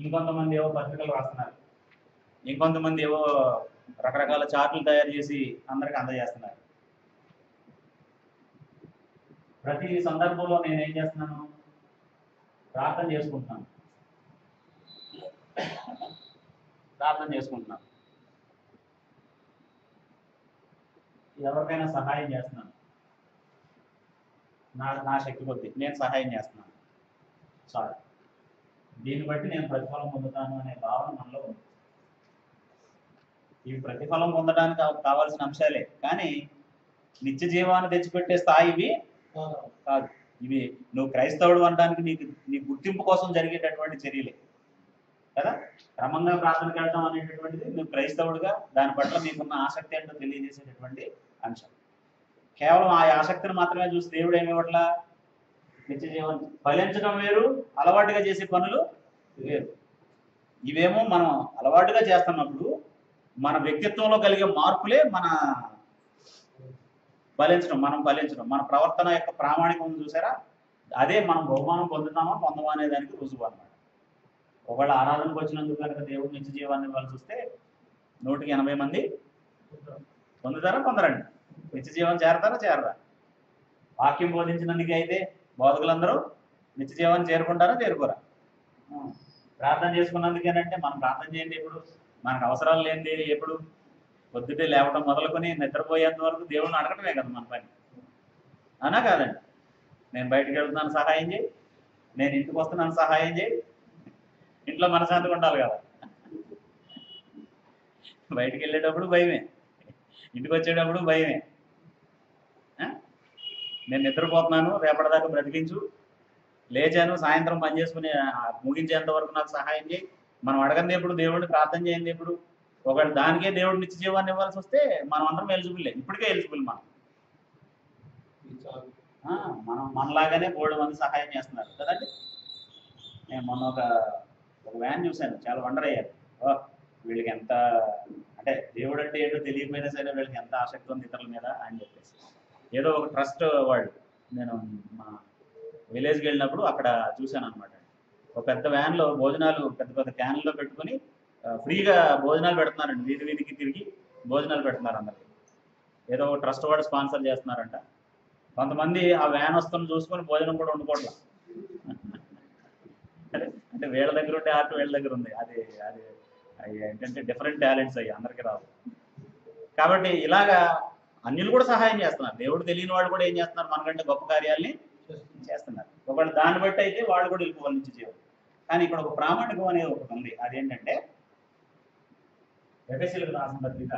ఇంకొంతమంది ఏవో పత్రికలు రాస్తున్నారు, ఇంకొంతమంది ఏవో రకరకాల చార్ట్లు తయారు చేసి అందరికీ అందజేస్తున్నారు. ప్రతి సందర్భంలో నేను ఏం చేస్తున్నాను? ప్రార్థన చేసుకుంటున్నాను. ఎవరికైనా సహాయం చేస్తున్నాను, నా శక్తి కొద్దీ నేను సహాయం చేస్తున్నాను. సారీ, దీన్ని బట్టి నేను ప్రతిఫలం పొందుతాను అనే భావన మనలో ఉంది. ఇవి ప్రతిఫలం పొందడానికి కావాల్సిన అంశాలే, కానీ నిత్య జీవాన్ని తెచ్చిపెట్టే స్థాయి ఇవి కాదు. ఇవి నువ్వు క్రైస్తవుడు అనడానికి నీ గుర్తింపు కోసం జరిగేటటువంటి చర్యలే కదా. క్రమంగా ప్రార్థనకి వెళ్ళడం అనేటటువంటిది నువ్వు క్రైస్తవుడిగా దాని పట్ల మీకున్న ఆసక్తి ఏంటో తెలియజేసేటటువంటి అంశం. కేవలం ఆ ఆసక్తిని మాత్రమే చూసి దేవుడు ఏమివ్వట్లా? నిత్య జీవాన్ని ఫలించడం వేరు, అలవాటుగా చేసే పనులు వేరు. ఇవేమో మనం అలవాటుగా చేస్తున్నప్పుడు మన వ్యక్తిత్వంలో కలిగే మార్పులే మన మనం ఫలించడం, మన ప్రవర్తన యొక్క ప్రామాణికం చూసారా, అదే మనం బహుమానం పొందమా అనే దానికి రుజువు అన్నమాట. ఒకవేళ ఆరాధనకు వచ్చినందుకు కనుక దేవుడు నిత్య జీవాన్ని ఇవ్వాల్సి వస్తే 180 మంది పొందుతారా? నిత్య జీవం చేరరా? వాక్యం బోధించినందుకు అయితే బోధకులందరూ నిత్య జీవాన్ని చేరుకోరా? ప్రార్థన చేసుకున్నందుకేనంటే మనం ప్రార్థన చేయండి ఎప్పుడు, మనకు అవసరాలు లేనిది ఎప్పుడు, పొద్దుటే లేవడం మొదలుకొని నిద్రపోయేంత వరకు దేవుడిని అడగటమే కదా మన పని, అవునా కాదండి? నేను బయటకు వెళ్తున్నాను సహాయం చేయి, నేను ఇంటికి వస్తున్నాను సహాయం చేయి, ఇంట్లో మనశాంతిగా ఉండాలి కదా. బయటికి వెళ్ళేటప్పుడు భయమే, ఇంటికి వచ్చేటప్పుడు భయమే. నేను నిద్రపోతున్నాను, రేపటిదాకా బ్రతికించు, లేచాను, సాయంత్రం పని చేసుకుని ముగించేంత వరకు నాకు సహాయం చేయి. మనం అడగంది ఎప్పుడు, దేవుడిని ప్రార్థన చేయండి ఎప్పుడు. ఒకవేళ దానికే దేవుడు నిత్య జీవాన్ని ఇవ్వాల్సి వస్తే మనం అందరం ఎలిజిబుల్, ఇప్పటికే ఎలిజిబుల్. మనం మనలాగానే 3 మంది సహాయం చేస్తున్నారు కదండి. నేను మొన్న ఒక వ్యాన్ చూశాను, చాలా వండర్ అయ్యారు. వీళ్ళకి ఎంత అంటే దేవుడు అంటే ఏంటో తెలియకపోయినా సరే వీళ్ళకి ఎంత ఆసక్తి ఉంది ఇతరుల మీద అని చెప్పేసి. ఏదో ఒక ట్రస్ట్ వాళ్ళు, నేను మా విలేజ్కి వెళ్ళినప్పుడు అక్కడ చూశాను అనమాట. ఒక పెద్ద వ్యాన్లో భోజనాలు పెద్ద క్యాన్లో పెట్టుకుని ఫ్రీగా భోజనాలు పెడుతున్నారండి, వీధికి తిరిగి భోజనాలు పెడుతున్నారు అందరికి. ఏదో ఒక ట్రస్ట్ వాడు స్పాన్సర్ చేస్తున్నారంట. కొంతమంది ఆ వ్యాన్ వస్తున్న చూసుకొని భోజనం కూడా వండుకోవట్లా. అంటే వీళ్ళ దగ్గర ఉండే ఆర్ట్ వీళ్ళ దగ్గర ఉంది, అది ఏంటంటే డిఫరెంట్ టాలెంట్స్ అయ్యి అందరికీ రావు. కాబట్టి ఇలాగా అన్యులు కూడా సహాయం చేస్తున్నారు. దేవుడు తెలియని వాళ్ళు కూడా ఏం చేస్తున్నారు, మనకంటే గొప్ప కార్యాలని చేస్తున్నారు. ఒకవేళ దాన్ని బట్టి అయితే వాళ్ళు కూడా వెళ్ళిపోవాలి నుంచి చేయవు. కానీ ఇక్కడ ఒక ప్రామాణికం అనేది ఒకటి ఉంది, అదేంటంటే ఎఫెసీయులకు రాసిన పత్రిక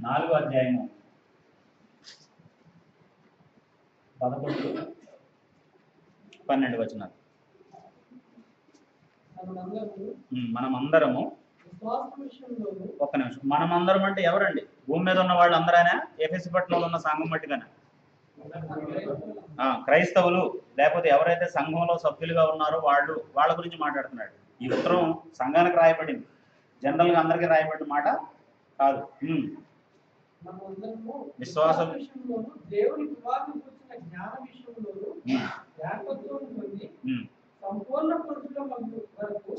4వ అధ్యాయము 11-12 వచనాలు. మనమందరము ఒక్క నిమిషం, మనమందరం అంటే ఎవరండి? భూమి మీద ఉన్న వాళ్ళు అందరైనా, ఎఫెసు పట్టణంలో ఉన్న సంఘం మట్టుగానే? క్రైస్తవులు, లేకపోతే ఎవరైతే సంఘంలో సభ్యులుగా ఉన్నారో వాళ్ళ గురించి మాట్లాడుతున్నాడు. ఈ ఉత్తరం సంఘానికి రాయబడింది, జనరల్గా అందరికీ రాయబడిన మాట కాదు. విశ్వాసం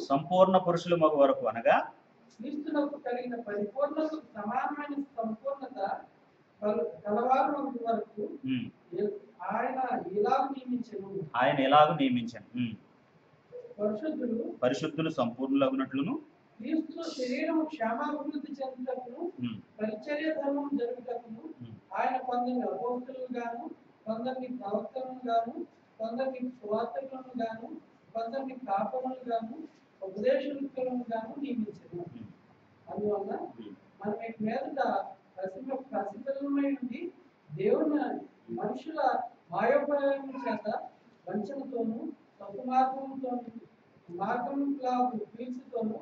సంపూర్ణ పురుషులు మగు వరకు అనగా క్రీస్తునకు కలిగిన పరిపూర్ణతకు సమానమైన సంపూర్ణత కలవారు వరకు ఆయన ఎలాగూ నియమించను. పరిశుద్ధులు సంపూర్ణులగునట్లును క్రీస్తు శరీరము క్షేమాభివృద్ధి చెందుటకును పరిచర్య ధర్మం జరుగుటకును ఆయన కొందరిని అపోస్తలులు గాను, కొందరిని ప్రవక్తలను గాను, కొందరిని సువార్తికులను గాను, కొందరిని కాపరులను గాను, ఉపదేశకులను గాను నియమించారు. అందువల్ల మనం మీదట ప్రసిద్ధమై ఉండి దేవుని మనుషుల మాయోపాయం చేత వంచనతోనూ తప్పు మార్గంలాగు పీల్చుతోనూ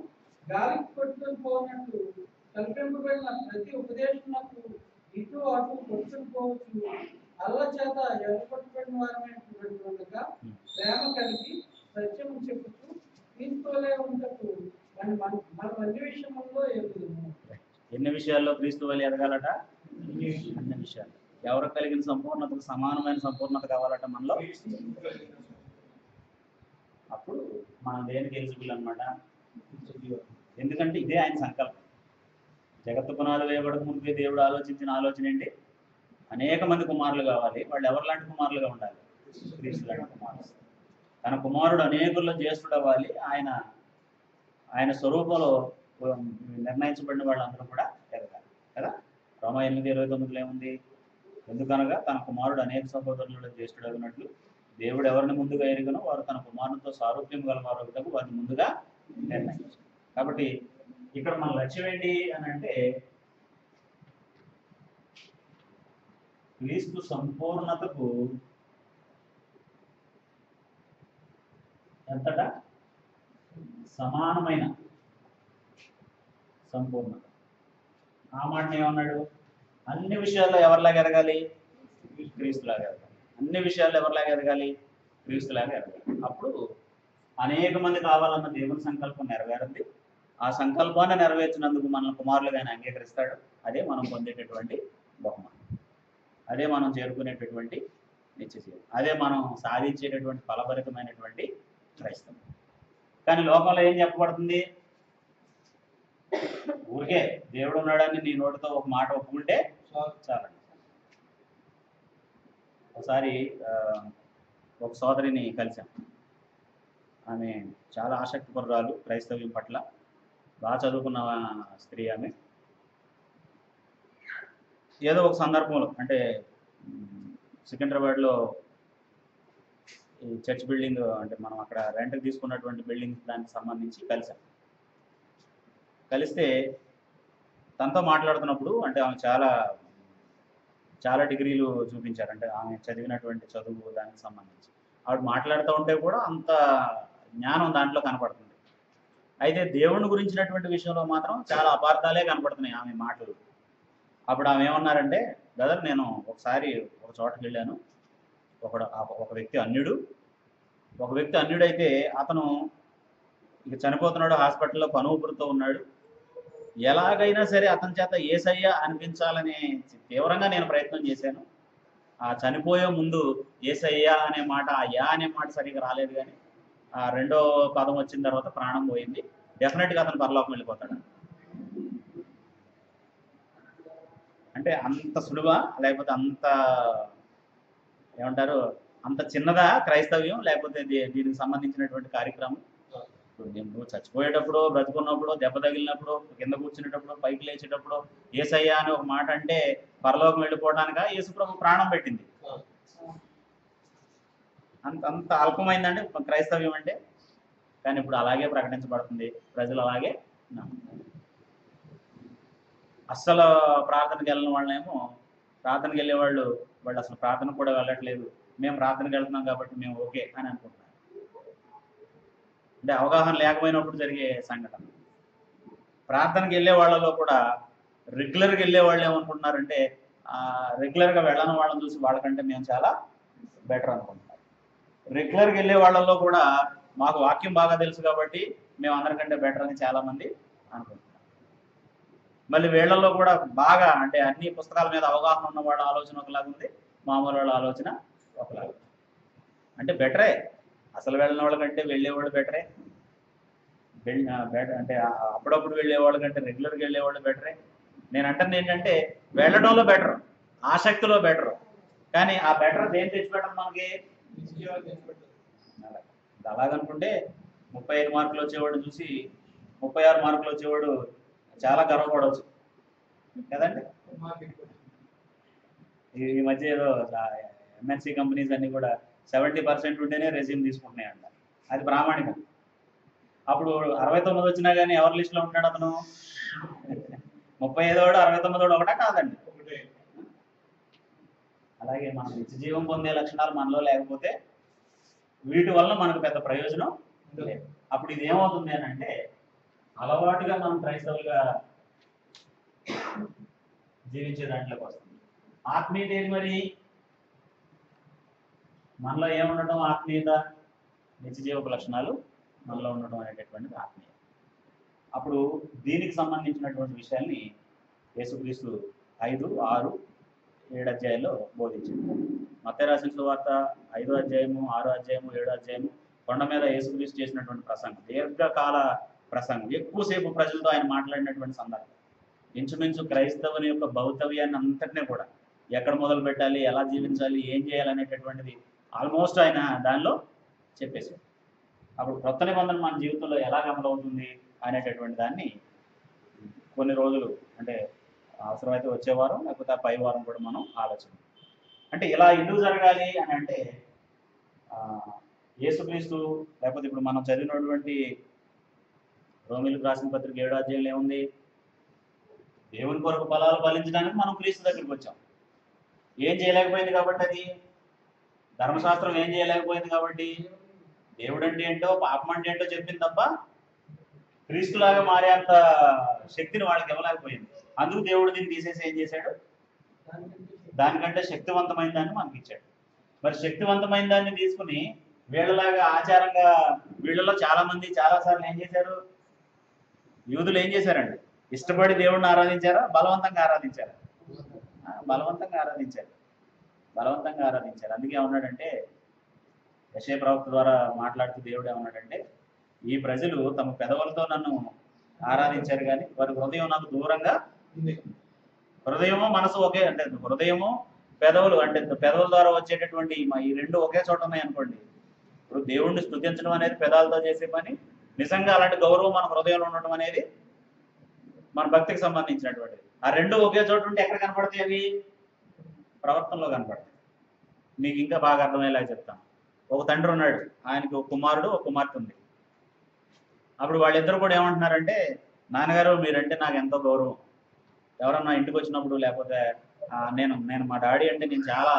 గాలికి కొట్టుకొని పోనట్లు కల్పింపబడిన ప్రతి ఉపదేశమునకు ఇటు అటు కొట్టుకుపోవచ్చు. అల్ల చేత ఎర్రపట్టుబడిన వారమే ఉండగా ప్రేమ కలిగి సత్యము చెప్పుతూ క్రీస్తువలే ఉండటకు మన అన్ని విషయంలో ఎదుగుదాము. ఎన్ని విషయాల్లో క్రీస్తు వలె ఎదగాలట? అన్ని విషయాలు. ఎవరికి కలిగిన సంపూర్ణతకు సమానమైన సంపూర్ణత కావాలట మనలో. అప్పుడు మనం దేనికి ఎలిజిబుల్ అనమాట? ఎందుకంటే ఇదే ఆయన సంకల్పం. జగత్తు పునాది వేయబడక ముందుకే దేవుడు ఆలోచించిన ఆలోచన ఏంటి? అనేక మంది కుమారులు కావాలి. వాళ్ళు ఎవరిలాంటి కుమారులుగా ఉండాలి? క్రీస్తు లాంటి కుమారులు. తన కుమారుడు అనేకుల్లో జ్యేష్ఠుడు అవ్వాలి. ఆయన స్వరూపంలో నిర్ణయించబడిన వాళ్ళందరూ కూడా ఎదగాలి కదా. రోమా 8:29 ఏముంది? ఎందుకనగా తన కుమారుడు అనేక సహోదరులలో జ్యేష్ఠుడు అగినట్లు దేవుడు ఎవరిని ముందుగా ఎరుగనో వారు తన కుమారునితో సారూప్యం గలవారు వారిని ముందుగా నిర్ణయించారు. కాబట్టి ఇక్కడ మన లక్ష్యం ఏంటి అని అంటే, క్రీస్తు సంపూర్ణతకు ఎంతట సమానమైన సంపూర్ణత. ఆ మాటని ఏమన్నాడు? అన్ని విషయాల్లో ఎవరిలాగా ఎదగాలి? క్రీస్తులాగా ఎదగాలి. అన్ని విషయాల్లో ఎవరిలాగా ఎదగాలి? క్రీస్తులాగా ఎదగాలి. అప్పుడు అనేక మంది కావాలన్న దేవుని సంకల్పం నెరవేరుంది. ఆ సంకల్పాన్ని నెరవేర్చినందుకు మనల్ని కుమారులుగా ఆయన అంగీకరిస్తాడు. అదే మనం పొందేటటువంటి బహుమానం, అదే మనం చేరుకునేటటువంటి నిత్య జీవం, అదే మనం సాధించేటటువంటి ఫలభరితమైనటువంటి క్రైస్తవం. కానీ లోకంలో ఏం చెప్పబడుతుంది? ఊరికే దేవుడు ఉన్నాడని నీ నోటితో ఒక మాట ఒప్పుకుంటే చాలండి. ఒకసారి ఒక సోదరిని కలిశాం. ఆమె చాలా ఆసక్తిపరురాలు క్రైస్తవ్యం పట్ల, బాగా చదువుకున్న స్త్రీ. ఆమె ఏదో ఒక సందర్భంలో అంటే సికింద్రాబాద్లో ఈ చర్చ్ బిల్డింగ్ అంటే మనం అక్కడ రెంట్కి తీసుకున్నటువంటి బిల్డింగ్ దానికి సంబంధించి కలిసాం. కలిస్తే తనతో మాట్లాడుతున్నప్పుడు అంటే ఆమె చాలా డిగ్రీలు చూపించారు. అంటే ఆమె చదివినటువంటి చదువు దానికి సంబంధించి ఆవిడ మాట్లాడుతూ ఉంటే కూడా అంత జ్ఞానం దాంట్లో కనపడుతుంది. అయితే దేవుని గురించినటువంటి విషయంలో మాత్రం చాలా అపార్థాలే కనపడుతున్నాయి ఆమె మాటలు. అప్పుడు ఆమె ఏమన్నారంటే, బ్రదర్ నేను ఒకసారి ఒక చోటకి వెళ్ళాను, ఒక వ్యక్తి అన్యుడైతే అతను ఇక చనిపోతున్నాడు, హాస్పిటల్లో పనుపురుతో ఉన్నాడు. ఎలాగైనా సరే అతని చేత యేసయ్య అనిపించాలని తీవ్రంగా నేను ప్రయత్నం చేశాను. ఆ చనిపోయే ముందు యేసయ్య అనే మాట, ఆ యా అనే మాట సరిగ్గా రాలేదు, కానీ ఆ రెండో పదం వచ్చిన తర్వాత ప్రాణం పోయింది. డెఫినెట్గా అతను పరలోకం వెళ్ళిపోతాడు. అంటే అంత సులువా, లేకపోతే అంత ఏమంటారు, అంత చిన్నదా క్రైస్తవ్యం, లేకపోతే దీనికి సంబంధించినటువంటి కార్యక్రమం? నువ్వు చచ్చిపోయేటప్పుడు, బ్రతుకున్నప్పుడు, దెబ్బ తగిలినప్పుడు, కింద కూర్చునేటప్పుడు, పైకి లేచేటప్పుడు యేసయ్య అని ఒక మాట అంటే పరలోకం వెళ్ళిపోవడానికా యేసుప్రభు ప్రాణం పెట్టింది? అంత అల్పమైందండి క్రైస్తవ్యం అంటే. కానీ ఇప్పుడు అలాగే ప్రకటించబడుతుంది, ప్రజలు అలాగే నమ్ముతారు. అస్సలు ప్రార్థనకి వెళ్ళిన వాళ్ళేమో, ప్రార్థనకి వెళ్ళేవాళ్ళు వాళ్ళు అసలు ప్రార్థనకు కూడా వెళ్ళట్లేదు, మేము ప్రార్థనకి వెళ్తున్నాం కాబట్టి మేము ఓకే అని అనుకుంటున్నారు. అంటే అవగాహన లేకపోయినప్పుడు జరిగే సంఘటన. ప్రార్థనకి వెళ్ళే వాళ్ళలో కూడా రెగ్యులర్గా వెళ్ళే వాళ్ళు ఏమనుకుంటున్నారంటే, రెగ్యులర్గా వెళ్ళని వాళ్ళని చూసి వాళ్ళకంటే మేము చాలా బెటర్ అనుకుంటున్నారు. రెగ్యులర్గా వెళ్ళే వాళ్ళలో కూడా మాకు వాక్యం బాగా తెలుసు కాబట్టి మేము అందరికంటే బెటర్ అని చాలామంది అనుకుంటున్నారు. మళ్ళీ వీళ్ళల్లో కూడా బాగా అంటే అన్ని పుస్తకాల మీద అవగాహన ఉన్న వాళ్ళ ఆలోచన ఒకలాగా ఉంది, మామూలు వాళ్ళ ఆలోచన ఒకలాగా. అంటే బెటరే, అసలు వెళ్ళిన వాళ్ళకంటే వెళ్ళేవాళ్ళు బెటరే, అంటే అప్పుడప్పుడు వెళ్ళేవాళ్ళ కంటే రెగ్యులర్గా వెళ్ళేవాళ్ళు బెటరే. నేను అంటుంది ఏంటంటే వెళ్ళడంలో బెటర్, ఆసక్తిలో బెటర్. కానీ ఆ బెటర్ దేని తెచ్చిపెట్టడం మనకి? అలాగనుకుంటే 35 మార్కులు వచ్చేవాడు చూసి 36 మార్కులు వచ్చేవాడు చాలా గర్వపడవచ్చు కదండి. ఈ మధ్య ఏదో ఎంఎన్సీ కంపెనీస్ అన్ని కూడా 70% ఉంటేనే రెజ్యూమ్ తీసుకుంటున్నాయంట. అది ప్రామాణికం. అప్పుడు 69 వచ్చినా కానీ ఎవరి లిస్టులో ఉంటాడు అతను? 35వాడు 69వాడు ఒకటా కాదండి? అలాగే మనం నిత్య జీవం పొందే లక్షణాలు మనలో లేకపోతే వీటి వల్ల మనకు పెద్ద ప్రయోజనం లేదు. అప్పుడు ఇది ఏమవుతుంది అని అంటే, అలవాటుగా మనం క్రైస్తవులుగా జీవించే దాంట్లోకి వస్తుంది. ఆత్మీయత ఏది మరి? మనలో ఏముండటం? ఆత్మీయత, నిత్య జీవపు లక్షణాలు మనలో ఉండటం అనేటటువంటిది ఆత్మీయత. అప్పుడు దీనికి సంబంధించినటువంటి విషయాల్ని యేసుక్రీస్తు 5, 6, 7 అధ్యాయాల్లో బోధించింది. మత్తయి రాసిన సువార్త 5వ అధ్యాయము, 6వ అధ్యాయము, 7వ అధ్యాయము కొండ మీద యేసుక్రీస్తు చేసినటువంటి ప్రసంగం, దీర్ఘకాల ప్రసంగం, ఎక్కువసేపు ప్రజలతో ఆయన మాట్లాడినటువంటి సందర్భం. ఇంచుమించు క్రైస్తవుని యొక్క భౌతవ్యాన్ని అంతటినీ కూడా ఎక్కడ మొదలు పెట్టాలి, ఎలా జీవించాలి, ఏం చేయాలనేటటువంటిది ఆల్మోస్ట్ ఆయన దానిలో చెప్పేశారు. అప్పుడు కొత్త నిబంధన మన జీవితంలో ఎలా అమలవుతుంది అనేటటువంటి దాన్ని కొన్ని రోజులు అంటే అవసరమైతే వచ్చే వారం లేకపోతే ఆ పై వారం కూడా మనం ఆలోచన. అంటే ఇలా ఎందుకు జరగాలి అని అంటే, యేసుక్రీస్తు లేకపోతే ఇప్పుడు మనం చదివినటువంటి రోమీయులకు రాసిన పత్రిక 7వ అధ్యాయంలో ఏముంది? దేవుని కొరకు ఫలాలు ఫలించడానికి మనం క్రీస్తు దగ్గరికి వచ్చాం. ఏం చేయలేకపోయింది కాబట్టి, అది ధర్మశాస్త్రం ఏం చేయలేకపోయింది కాబట్టి, దేవుడు అంటే ఏంటో పాపం అంటే ఏంటో చెప్పింది తప్ప క్రీస్తులాగా మారే అంత శక్తిని వాళ్ళకి ఇవ్వలేకపోయింది. అందుకు దేవుడు దీన్ని తీసేసి ఏం చేశాడు? దానికంటే శక్తివంతమైన దాన్ని మనకి ఇచ్చాడు. మరి శక్తివంతమైన దాన్ని తీసుకుని వీళ్ళలాగా ఆచారంగా వీళ్ళలో చాలా మంది చాలాసార్లు ఏం చేశారు? యూదులు ఏం చేశారండి? ఇష్టపడి దేవుడిని ఆరాధించారా? బలవంతంగా ఆరాధించారా? బలవంతంగా ఆరాధించారు. బలవంతంగా ఆరాధించారు. అందుకే ఏమన్నాడంటే, యెషయా ప్రవక్త ద్వారా మాట్లాడుతూ దేవుడు ఏమన్నాడంటే, ఈ ప్రజలు తమ పెదవులతో నన్ను ఆరాధించారు కానీ వారి హృదయం నాకు దూరంగా ఉంది. హృదయము మనసు ఒకే, అంటే హృదయము పెదవులు, అంటే పెదవుల ద్వారా వచ్చేటటువంటి ఈ రెండు ఒకే చోట ఉన్నాయి అనుకోండి. ఇప్పుడు దేవుణ్ణి స్తుతించడం అనేది పెదాలతో చేసే పని. నిజంగా అలాంటి గౌరవం మన హృదయంలో ఉండడం అనేది మన భక్తికి సంబంధించినటువంటిది. ఆ రెండు ఒకే చోట ఉంటే ఎక్కడ కనపడతాయి? అవి ప్రవర్తనలో కనపడతాయి. మీకు ఇంకా బాగా అర్థమయ్యేలా చెప్తాను. ఒక తండ్రి ఉన్నాడు, ఆయనకి ఒక కుమారుడు ఒక కుమార్తె ఉంది. అప్పుడు వాళ్ళిద్దరు కూడా ఏమంటున్నారంటే, నాన్నగారు మీరంటే నాకు ఎంతో గౌరవం, ఎవరన్నా ఇంటికి వచ్చినప్పుడు లేకపోతే నేను నేను మా డాడీ అంటే నేను చాలా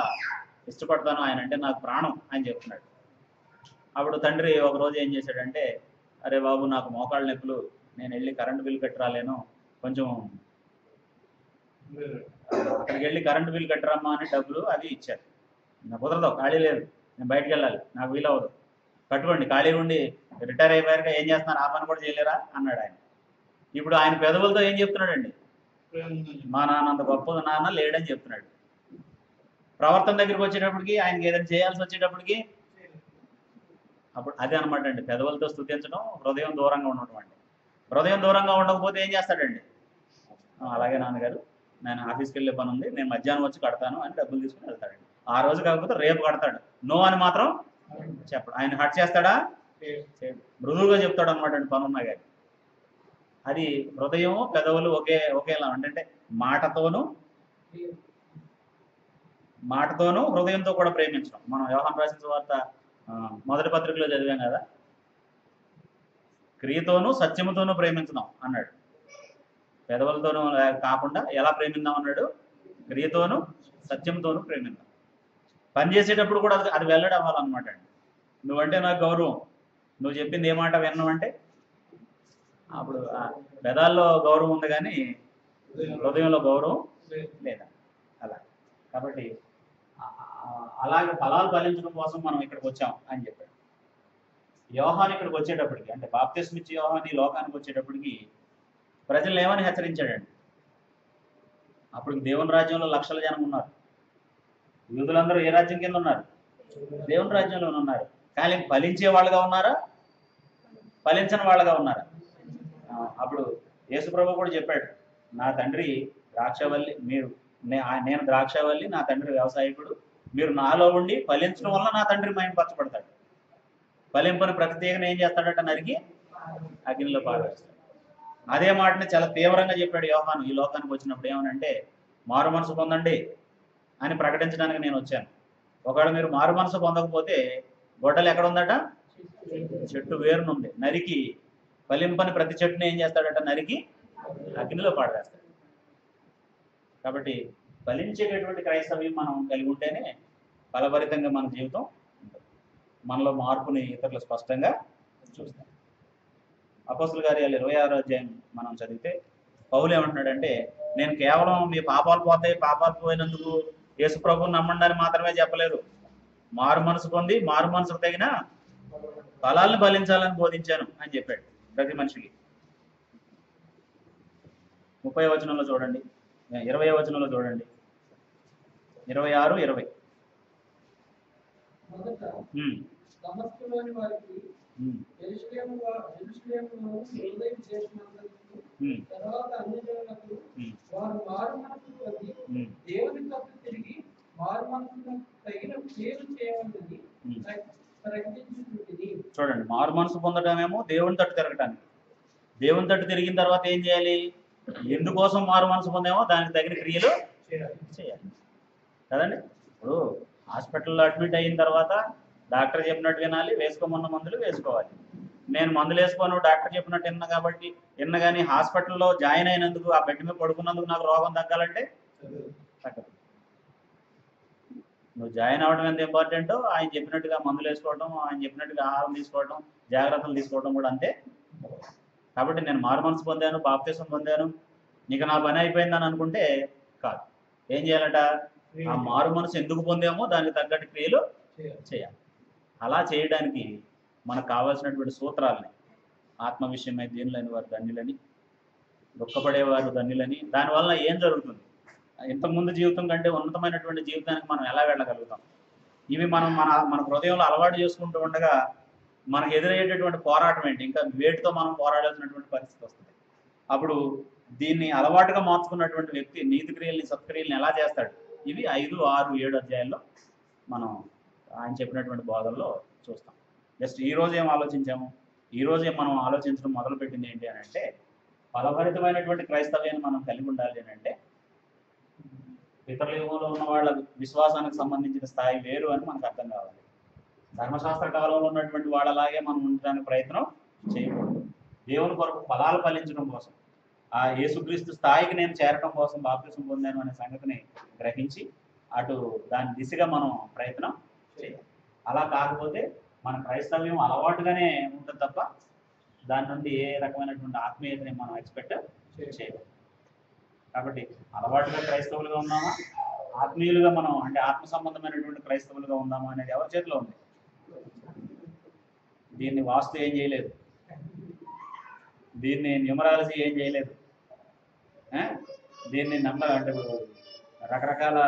ఇష్టపడతాను, ఆయన అంటే నాకు ప్రాణం అని చెప్తున్నాడు. అప్పుడు తండ్రి ఒక రోజు ఏం చేశాడంటే, అరే బాబు నాకు మోకాళ్ళ నొప్పులు, నేను వెళ్ళి కరెంటు బిల్ కట్టి రాలేను, కొంచెం అక్కడికి వెళ్ళి కరెంటు బిల్ కట్టరమ్మా అని డబ్బులు అవి ఇచ్చారు. నాకు కుదరదు, ఖాళీ లేదు, నేను బయటకు వెళ్ళాలి, నాకు వీలవదు, కట్టుకోండి, ఖాళీ ఉండి రిటైర్ అయిపోయాక ఏం చేస్తున్నారు, ఆ పని కూడా చేయలేరా అన్నాడు ఆయన. ఇప్పుడు ఆయన పెదవులతో ఏం చెప్తున్నాడండి? మా నాన్న అంత గొప్ప నాన్న లేడని చెప్తున్నాడు. ప్రవర్తన దగ్గరికి వచ్చేటప్పటికి, ఆయనకి ఏదైనా చేయాల్సి వచ్చేటప్పటికి, అప్పుడు అదే అనమాట అండి పెదవులతో స్తుతించడం, హృదయం దూరంగా ఉండటం అండి. హృదయం దూరంగా ఉండకపోతే ఏం చేస్తాడండి? అలాగే నాన్నగారు నేను ఆఫీస్కి వెళ్ళే పని ఉంది, నేను మధ్యాహ్నం వచ్చి కడతాను అని డబ్బులు తీసుకుని వెళ్తాడండి. ఆ రోజు కాకపోతే రేపు కడతాడు. నో అని మాత్రం చెప్పడు. ఆయన హట్ చేస్తాడా? మృదువుగా చెప్తాడు అనమాట అండి పని ఉన్నా కానీ. అది హృదయం పెదవులు ఒకేలా అంటే మాటతోనూ హృదయంతో కూడా ప్రేమించడం. మనం యోహాను రాసిన సువార్త మొదటి పత్రికలో చదివాం కదా, క్రియతోనూ సత్యముతోనూ ప్రేమించడం అన్నాడు. పెదవులతోనూ కాకుండా ఎలా ప్రేమిద్దాం అన్నాడు? క్రియతోనూ సత్యంతోనూ ప్రేమిద్దాం. పని చేసేటప్పుడు కూడా అది వెల్లడి అవ్వాలన్నమాట అండి. నువ్వంటే నాకు గౌరవం, నువ్వు చెప్పింది ఏ మాట విన్నావంటే, అప్పుడు పెదాల్లో గౌరవం ఉంది కానీ హృదయంలో గౌరవం లేదా అలా. కాబట్టి అలాగే ఫలాలు ఫలించడం కోసం మనం ఇక్కడికి వచ్చాం అని చెప్పాడు. యోహాను ఇక్కడికి వచ్చేటప్పటికి, అంటే బాప్తిస్మం ఇచ్చే యోహాను ఈ లోకానికి వచ్చేటప్పటికి ప్రజలు ఏమని హెచ్చరించాడండి? అప్పుడు దేవుని రాజ్యంలో లక్షల జనం ఉన్నారు. యూదులందరూ ఏ రాజ్యం కింద ఉన్నారు? దేవుని రాజ్యంలో ఉన్నారు. కానీ ఫలించే వాళ్ళుగా ఉన్నారా, ఫలించని వాళ్ళగా ఉన్నారా? అప్పుడు యేసుప్రభు కూడా చెప్పాడు, నా తండ్రి ద్రాక్షవల్లి, నేను ద్రాక్షవల్లి, నా తండ్రి వ్యవసాయకుడు, మీరు నాలో ఉండి ఫలించడం వల్ల నా తండ్రి మహిమపరచబడతాడు. ఫలింపని ప్రతి తీగను ఏం చేస్తాడట? నరికి అగ్నిలో పారవేస్తాడు. అదే మాటని చాలా తీవ్రంగా చెప్పాడు యోహాను ఈ లోకానికి వచ్చినప్పుడు. ఏమనంటే, మారు మనసు పొందండి అని ప్రకటించడానికి నేను వచ్చాను. ఒకవేళ మీరు మారు మనసు పొందకపోతే గొడ్డలు ఎక్కడ ఉందట? చెట్టు వేరునుంది, నరికి ఫలింపని ప్రతి చెట్టుని ఏం చేస్తాడట? నరికి అగ్నిలో పారవేస్తాడు. కాబట్టి ఫలించేటటువంటి క్రైస్తవ్యం మనం కలిగి ఉంటేనే ఫలభరితంగా మన జీవితం ఉంటుంది. మనలో మార్పుని ఇతరులు స్పష్టంగా చూస్తాం. అపోస్తుల కార్యాలు 26వ అధ్యాయం మనం చదివితే పౌలు ఏమంటున్నాడంటే, నేను కేవలం మీ పాపాలు పోతాయి, పాపాలు పోయినందుకు యేసు ప్రభువుని నమ్మండి అని మాత్రమే చెప్పలేదు, మారు మనసు పొంది మారు మనసుకు తగిన ఫలాలను ఫలించాలని బోధించాను అని చెప్పాడు ప్రతి మనిషికి. 30వ వచనంలో చూడండి, 20వ వచనంలో చూడండి, 26, 20. మొదట దమస్కులోని వారికి, యెరూషలేములోను యూదయ దేశమంతటికి, తర్వాత అన్యజనులకు వారు మారు మనసు పొంది దేవుని తట్టు తిరిగి మారు మనసుకు తగిన క్రియలు చేయవలెనని ప్రకటించుచుంటిని. చూడండి, మారు మనసు పొందడమేమో దేవుని తట్టు తిరగటానికి. దేవుని తట్టు తిరిగిన తర్వాత ఏం చేయాలి? ఎందుకోసం మారు మనసు పొందేమో దానికి తగిన క్రియలు చేయాలి కదండి. ఇప్పుడు హాస్పిటల్లో అడ్మిట్ అయిన తర్వాత డాక్టర్ చెప్పినట్టు వినాలి, వేసుకోమన్న మందులు వేసుకోవాలి. నేను మందులు వేసుకోను, డాక్టర్ చెప్పినట్టు విన్న కానీ హాస్పిటల్లో జాయిన్ అయినందుకు, ఆ బెడ్ మీద పడుకున్నందుకు నాకు రోగం తగ్గాలంటే తగ్గదు. నువ్వు జాయిన్ అవ్వడం ఎంత ఇంపార్టెంటో ఆయన చెప్పినట్టుగా మందులు వేసుకోవడం, ఆయన చెప్పినట్టుగా ఆహారం తీసుకోవడం, జాగ్రత్తలు తీసుకోవడం కూడా అంతే. కాబట్టి నేను మారు మనసు పొందాను, బాప్తిసం పొందాను, ఇక నా పని అయిపోయిందని అనుకుంటే కాదు. ఏం చేయాలట? ఆ మారు మనసు ఎందుకు పొందామో దానికి తగ్గట్టు క్రియలు చేయాలి. అలా చేయడానికి మనకు కావాల్సినటువంటి సూత్రాలని, ఆత్మ విషయమై దీనులని వారు ధన్యులని, దుఃఖపడేవారు ధన్యులని, దానివల్ల ఏం జరుగుతుంది, ఇంతకుముందు జీవితం కంటే ఉన్నతమైనటువంటి జీవితానికి మనం ఎలా వెళ్ళగలుగుతాం, ఇవి మనం మన హృదయంలో అలవాటు చేసుకుంటూ ఉండగా మనకు ఎదురయ్యేటటువంటి పోరాటం ఏంటి, ఇంకా వేటితో మనం పోరాడాల్సినటువంటి పరిస్థితి వస్తుంది. అప్పుడు దీన్ని అలవాటుగా మార్చుకున్నటువంటి వ్యక్తి నీతి క్రియల్ని, సత్క్రియల్ని ఎలా చేస్తాడు, ఇవి 5, 6, 7 అధ్యాయాల్లో మనం ఆయన చెప్పినటువంటి బోధల్లో చూస్తాం. జస్ట్ ఈరోజు ఏం ఆలోచించాము, ఈరోజు మనం ఆలోచించడం మొదలుపెట్టింది ఏంటి అని అంటే, ఫలభరితమైనటువంటి క్రైస్తవ్యాన్ని మనం కలిగి ఉండాలి అని అంటే ఇతరుల యుగంలో ఉన్న వాళ్ళ విశ్వాసానికి సంబంధించిన స్థాయి వేరు అని మనకు అర్థం కావాలి. ధర్మశాస్త్ర కాలంలో ఉన్నటువంటి వాళ్ళలాగే మనం ఉండడానికి ప్రయత్నం చేయకూడదు. దేవుని కొరకు ఫలాలు ఫలించడం కోసం, ఆ యేసుక్రీస్తు స్థాయికి నేను చేరడం కోసం బాప్తిసం పొందాను అనే సంగతిని గ్రహించి అటు దాని దిశగా మనం ప్రయత్నం చేయాలి. అలా కాకపోతే మన క్రైస్తవ్యం అలవాటుగానే ఉంటుంది తప్ప దాని నుండి ఏ రకమైనటువంటి ఆత్మీయతని మనం ఎక్స్పెక్ట్ చేయలేము. కాబట్టి అలవాటుగా క్రైస్తవులుగా ఉన్నామా, ఆత్మీయులుగా మనం అంటే ఆత్మ సంబంధమైనటువంటి క్రైస్తవులుగా ఉందామా అనేది ఎవరి చేతిలో ఉంది. దీన్ని వాస్తు ఏం చేయలేదు, దీన్ని న్యూమరాలజీ ఏం చేయలేదు, దీన్ని నెంబర్ అంటే రకరకాల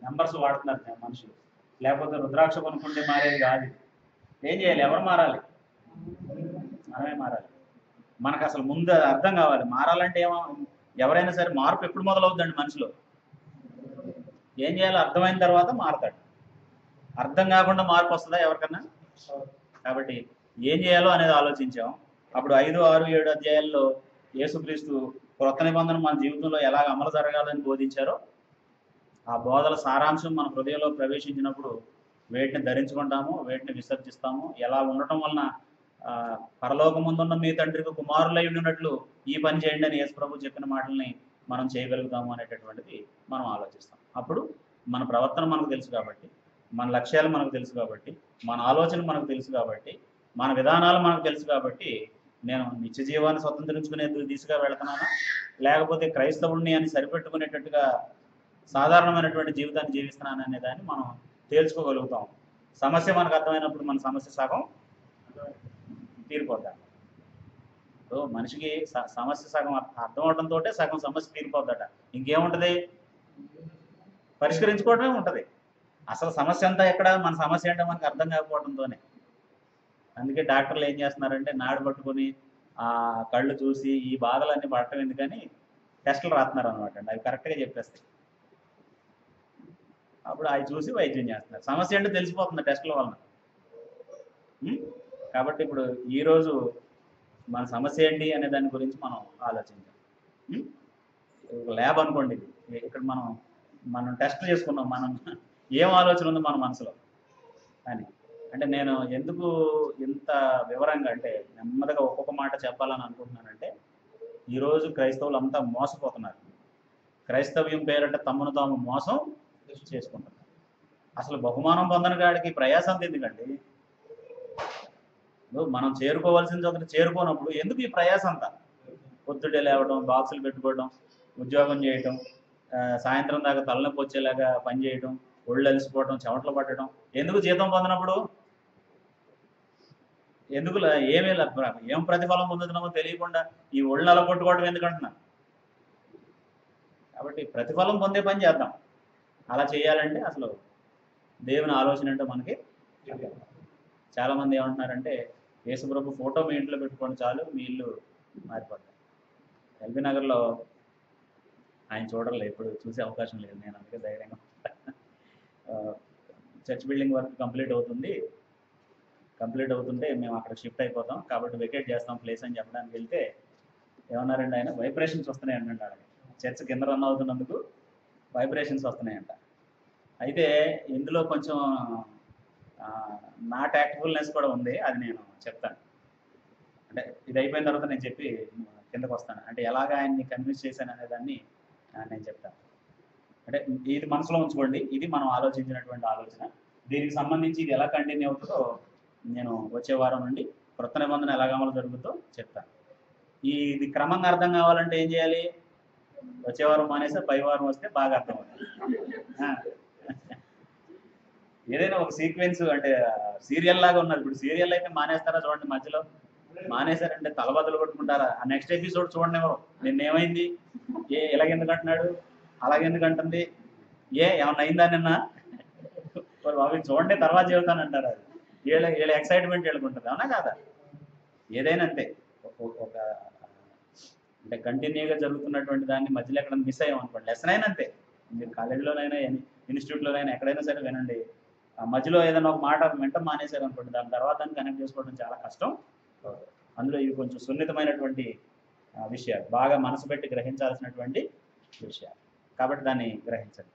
నెంబర్స్ వాడుతున్నారు మనుషులు, లేకపోతే రుద్రాక్ష కొనుక్కుంటే మారేది కాదు. ఏం చేయాలి, ఎవరు మారాలి, మనమే మారాలి. మనకు అసలు ముందు అర్థం కావాలి, మారాలంటే ఏమో. ఎవరైనా సరే మార్పు ఎప్పుడు మొదలవుతుందండి మనిషిలో, ఏం చేయాలో అర్థమైన తర్వాత మారతాడు. అర్థం కాకుండా మార్పు వస్తుందా ఎవరికన్నా? కాబట్టి ఏం చేయాలో అనేది ఆలోచించాం. అప్పుడు 5, 6, 7 అధ్యాయాల్లో యేసుక్రీస్తు క్రొత్త నిబంధన మన జీవితంలో ఎలాగ అమలు జరగాలని బోధించారో ఆ బోధల సారాంశం మన హృదయంలో ప్రవేశించినప్పుడు వేటిని ధరించుకుంటాము, వేటిని విసర్జిస్తాము, ఎలా ఉండటం వలన పరలోకముందున్న మీ తండ్రికి కుమారులై ఉండినట్లు ఈ పని చేయండి అని యేసు ప్రభు చెప్పిన మాటల్ని మనం చేయగలుగుతాము అనేటటువంటిది మనం ఆలోచిస్తాం. అప్పుడు మన ప్రవర్తన మనకు తెలుసు కాబట్టి, మన లక్ష్యాలు మనకు తెలుసు కాబట్టి, మన ఆలోచన మనకు తెలుసు కాబట్టి, మన విధానాలు మనకు తెలుసు కాబట్టి, నేను నిత్య జీవాన్ని స్వతంత్రించుకునే దిశగా వెళుతున్నానా, లేకపోతే క్రైస్తవుడిని అని సరిపెట్టుకునేటట్టుగా సాధారణమైనటువంటి జీవితాన్ని జీవిస్తున్నాను అనే దాన్ని మనం తేల్చుకోగలుగుతాం. సమస్య మనకు అర్థమైనప్పుడు మన సమస్య సగం తీరిపోద్దాం. మనిషికి సమస్య సగం అర్థం అవడంతో సగం సమస్య తీరిపోద్దట. ఇంకేముంటుంది, పరిష్కరించుకోవడమే ఉంటుంది. అసలు సమస్య అంతా ఎక్కడ, మన సమస్య అంటే మనకు అర్థం కాకపోవడంతోనే. అందుకే డాక్టర్లు ఏం చేస్తున్నారంటే నాడు పట్టుకొని ఆ కళ్ళు చూసి ఈ బాధలన్నీ పడటం ఎందుకని టెస్టులు రాస్తున్నారు అనమాట. అవి కరెక్ట్గా చెప్పేస్తాయి. అప్పుడు అవి చూసి వైద్యం చేస్తున్నారు. సమస్య అంటే తెలిసిపోతుంది టెస్టుల వలన. కాబట్టి ఇప్పుడు ఈరోజు మన సమస్య ఏంటి అనే దాని గురించి మనం ఆలోచించాం. ల్యాబ్ అనుకోండి, ఇక్కడ మనం టెస్ట్ చేసుకున్నాం, మనం ఏం ఆలోచన ఉంది మన మనసులో అని. అంటే నేను ఎందుకు ఇంత వివరంగా అంటే నెమ్మదిగా ఒక్కొక్క మాట చెప్పాలని అనుకుంటున్నానంటే, ఈరోజు క్రైస్తవులు అంతా మోసపోతున్నారు. క్రైస్తవ్యం పేరట తమను తాము మోసం చేసుకుంటున్నారు. అసలు బహుమానం పొందని కాడికి ప్రయాసం ఎందుకండి? మనం చేరుకోవాల్సిన చోట చేరుకోనప్పుడు ఎందుకు ఈ ప్రయాసం అంతా? పొద్దుటే లేవడం, బాక్సులు పెట్టుకోవడం, ఉద్యోగం చేయటం, సాయంత్రం దాకా తలనొప్పి వచ్చేలాగా పని చేయడం, ఒళ్ళు అలిసిపోవడం, చెమటలు పట్టడం. ఎందుకు జీతం పొందినప్పుడు? ఎందుకు ఏం ప్రతిఫలం పొందుతున్నామో తెలియకుండా ఈ ఒళ్ళు నలగొట్టుకోవడం ఎందుకంటున్నా? కాబట్టి ప్రతిఫలం పొందే పని చేద్దాం. అలా చేయాలంటే అసలు దేవుని ఆలోచన అంటే మనకి చాలామంది ఏమంటున్నారంటే, యేసుప్రభు ఫోటో మీ ఇంట్లో పెట్టుకోండి చాలు, మీ ఇల్లు మారిపోతాయి. ఎల్బీ నగర్లో ఆయన చూడలేదు, ఎప్పుడు చూసే అవకాశం లేదు. నేను అందుకే ధైర్యంగా చర్చ్ బిల్డింగ్ వర్క్ కంప్లీట్ అవుతుంటే మేము అక్కడ షిఫ్ట్ అయిపోతాం కాబట్టి వెకేట్ చేస్తాం ప్లేస్ అని చెప్పడానికి వెళ్తే ఏమన్నారండి ఆయన, వైబ్రేషన్స్ వస్తున్నాయండి అలాగే. చర్చ్ కింద రన్ అవుతున్నందుకు వైబ్రేషన్స్ వస్తున్నాయంట. అయితే ఇందులో కొంచెం నా ట్యాక్ట్ఫుల్నెస్ కూడా ఉంది, అది నేను చెప్తాను. అంటే ఇది అయిపోయిన తర్వాత నేను చెప్పి కిందకు వస్తాను. అంటే ఎలాగ ఆయన్ని కన్విన్స్ చేశాను అనేదాన్ని నేను చెప్తాను. అంటే ఇది మనసులో ఉంచుకోండి, ఇది మనం ఆలోచించినటువంటి ఆలోచన. దీనికి సంబంధించి ఇది ఎలా కంటిన్యూ అవుతుందో నేను వచ్చే వారం నుండి క్రొత్త నిబంధన ఎలాగ అమలు జరుగుతుందో చెప్తాను. ఇది క్రమంగా అర్థం కావాలంటే ఏం చేయాలి? వచ్చే వారం మానేస్తే పై వారం వస్తే బాగా అర్థం అవుతుంది. ఏదైనా ఒక సీక్వెన్స్ అంటే సీరియల్ లాగా ఉన్నది. ఇప్పుడు సీరియల్ అయితే మానేస్తారా చూడండి, మధ్యలో మానేశారంటే తలబద్దలు కొట్టుకుంటారా. ఆ నెక్స్ట్ ఎపిసోడ్ చూడండి ఎవరు, నిన్న ఏమైంది, ఇలాగెందుకు అంటున్నాడు, అలాగెందుకు అంటుంది, ఏమన్నా అయిందా నిన్న, అవి చూడండి తర్వాత చెబుతానంటారు. అది వీళ్ళ ఎక్సైట్మెంట్ వీళ్ళకుంటుంది, అవునా కాదా. ఏదైనా అంతే, ఒక అంటే కంటిన్యూగా జరుగుతున్నటువంటి దాన్ని మధ్యలో ఎక్కడ మిస్ అయ్యాం అనుకోండి, లెసన్ అయినా అంతే, మీరు కాలేజీలోనైనా ఇన్స్టిట్యూట్లోనైనా ఎక్కడైనా సరే వినండి, మధ్యలో ఏదైనా ఒక మాట వింటం మానేశారు అనుకోండి, దాని తర్వాత దాన్ని కనెక్ట్ చేసుకోవడం చాలా కష్టం. అందులో ఇవి కొంచెం సున్నితమైనటువంటి విషయాలు, బాగా మనసు పెట్టి గ్రహించాల్సినటువంటి విషయాలు, కాబట్టి దాన్ని గ్రహించండి.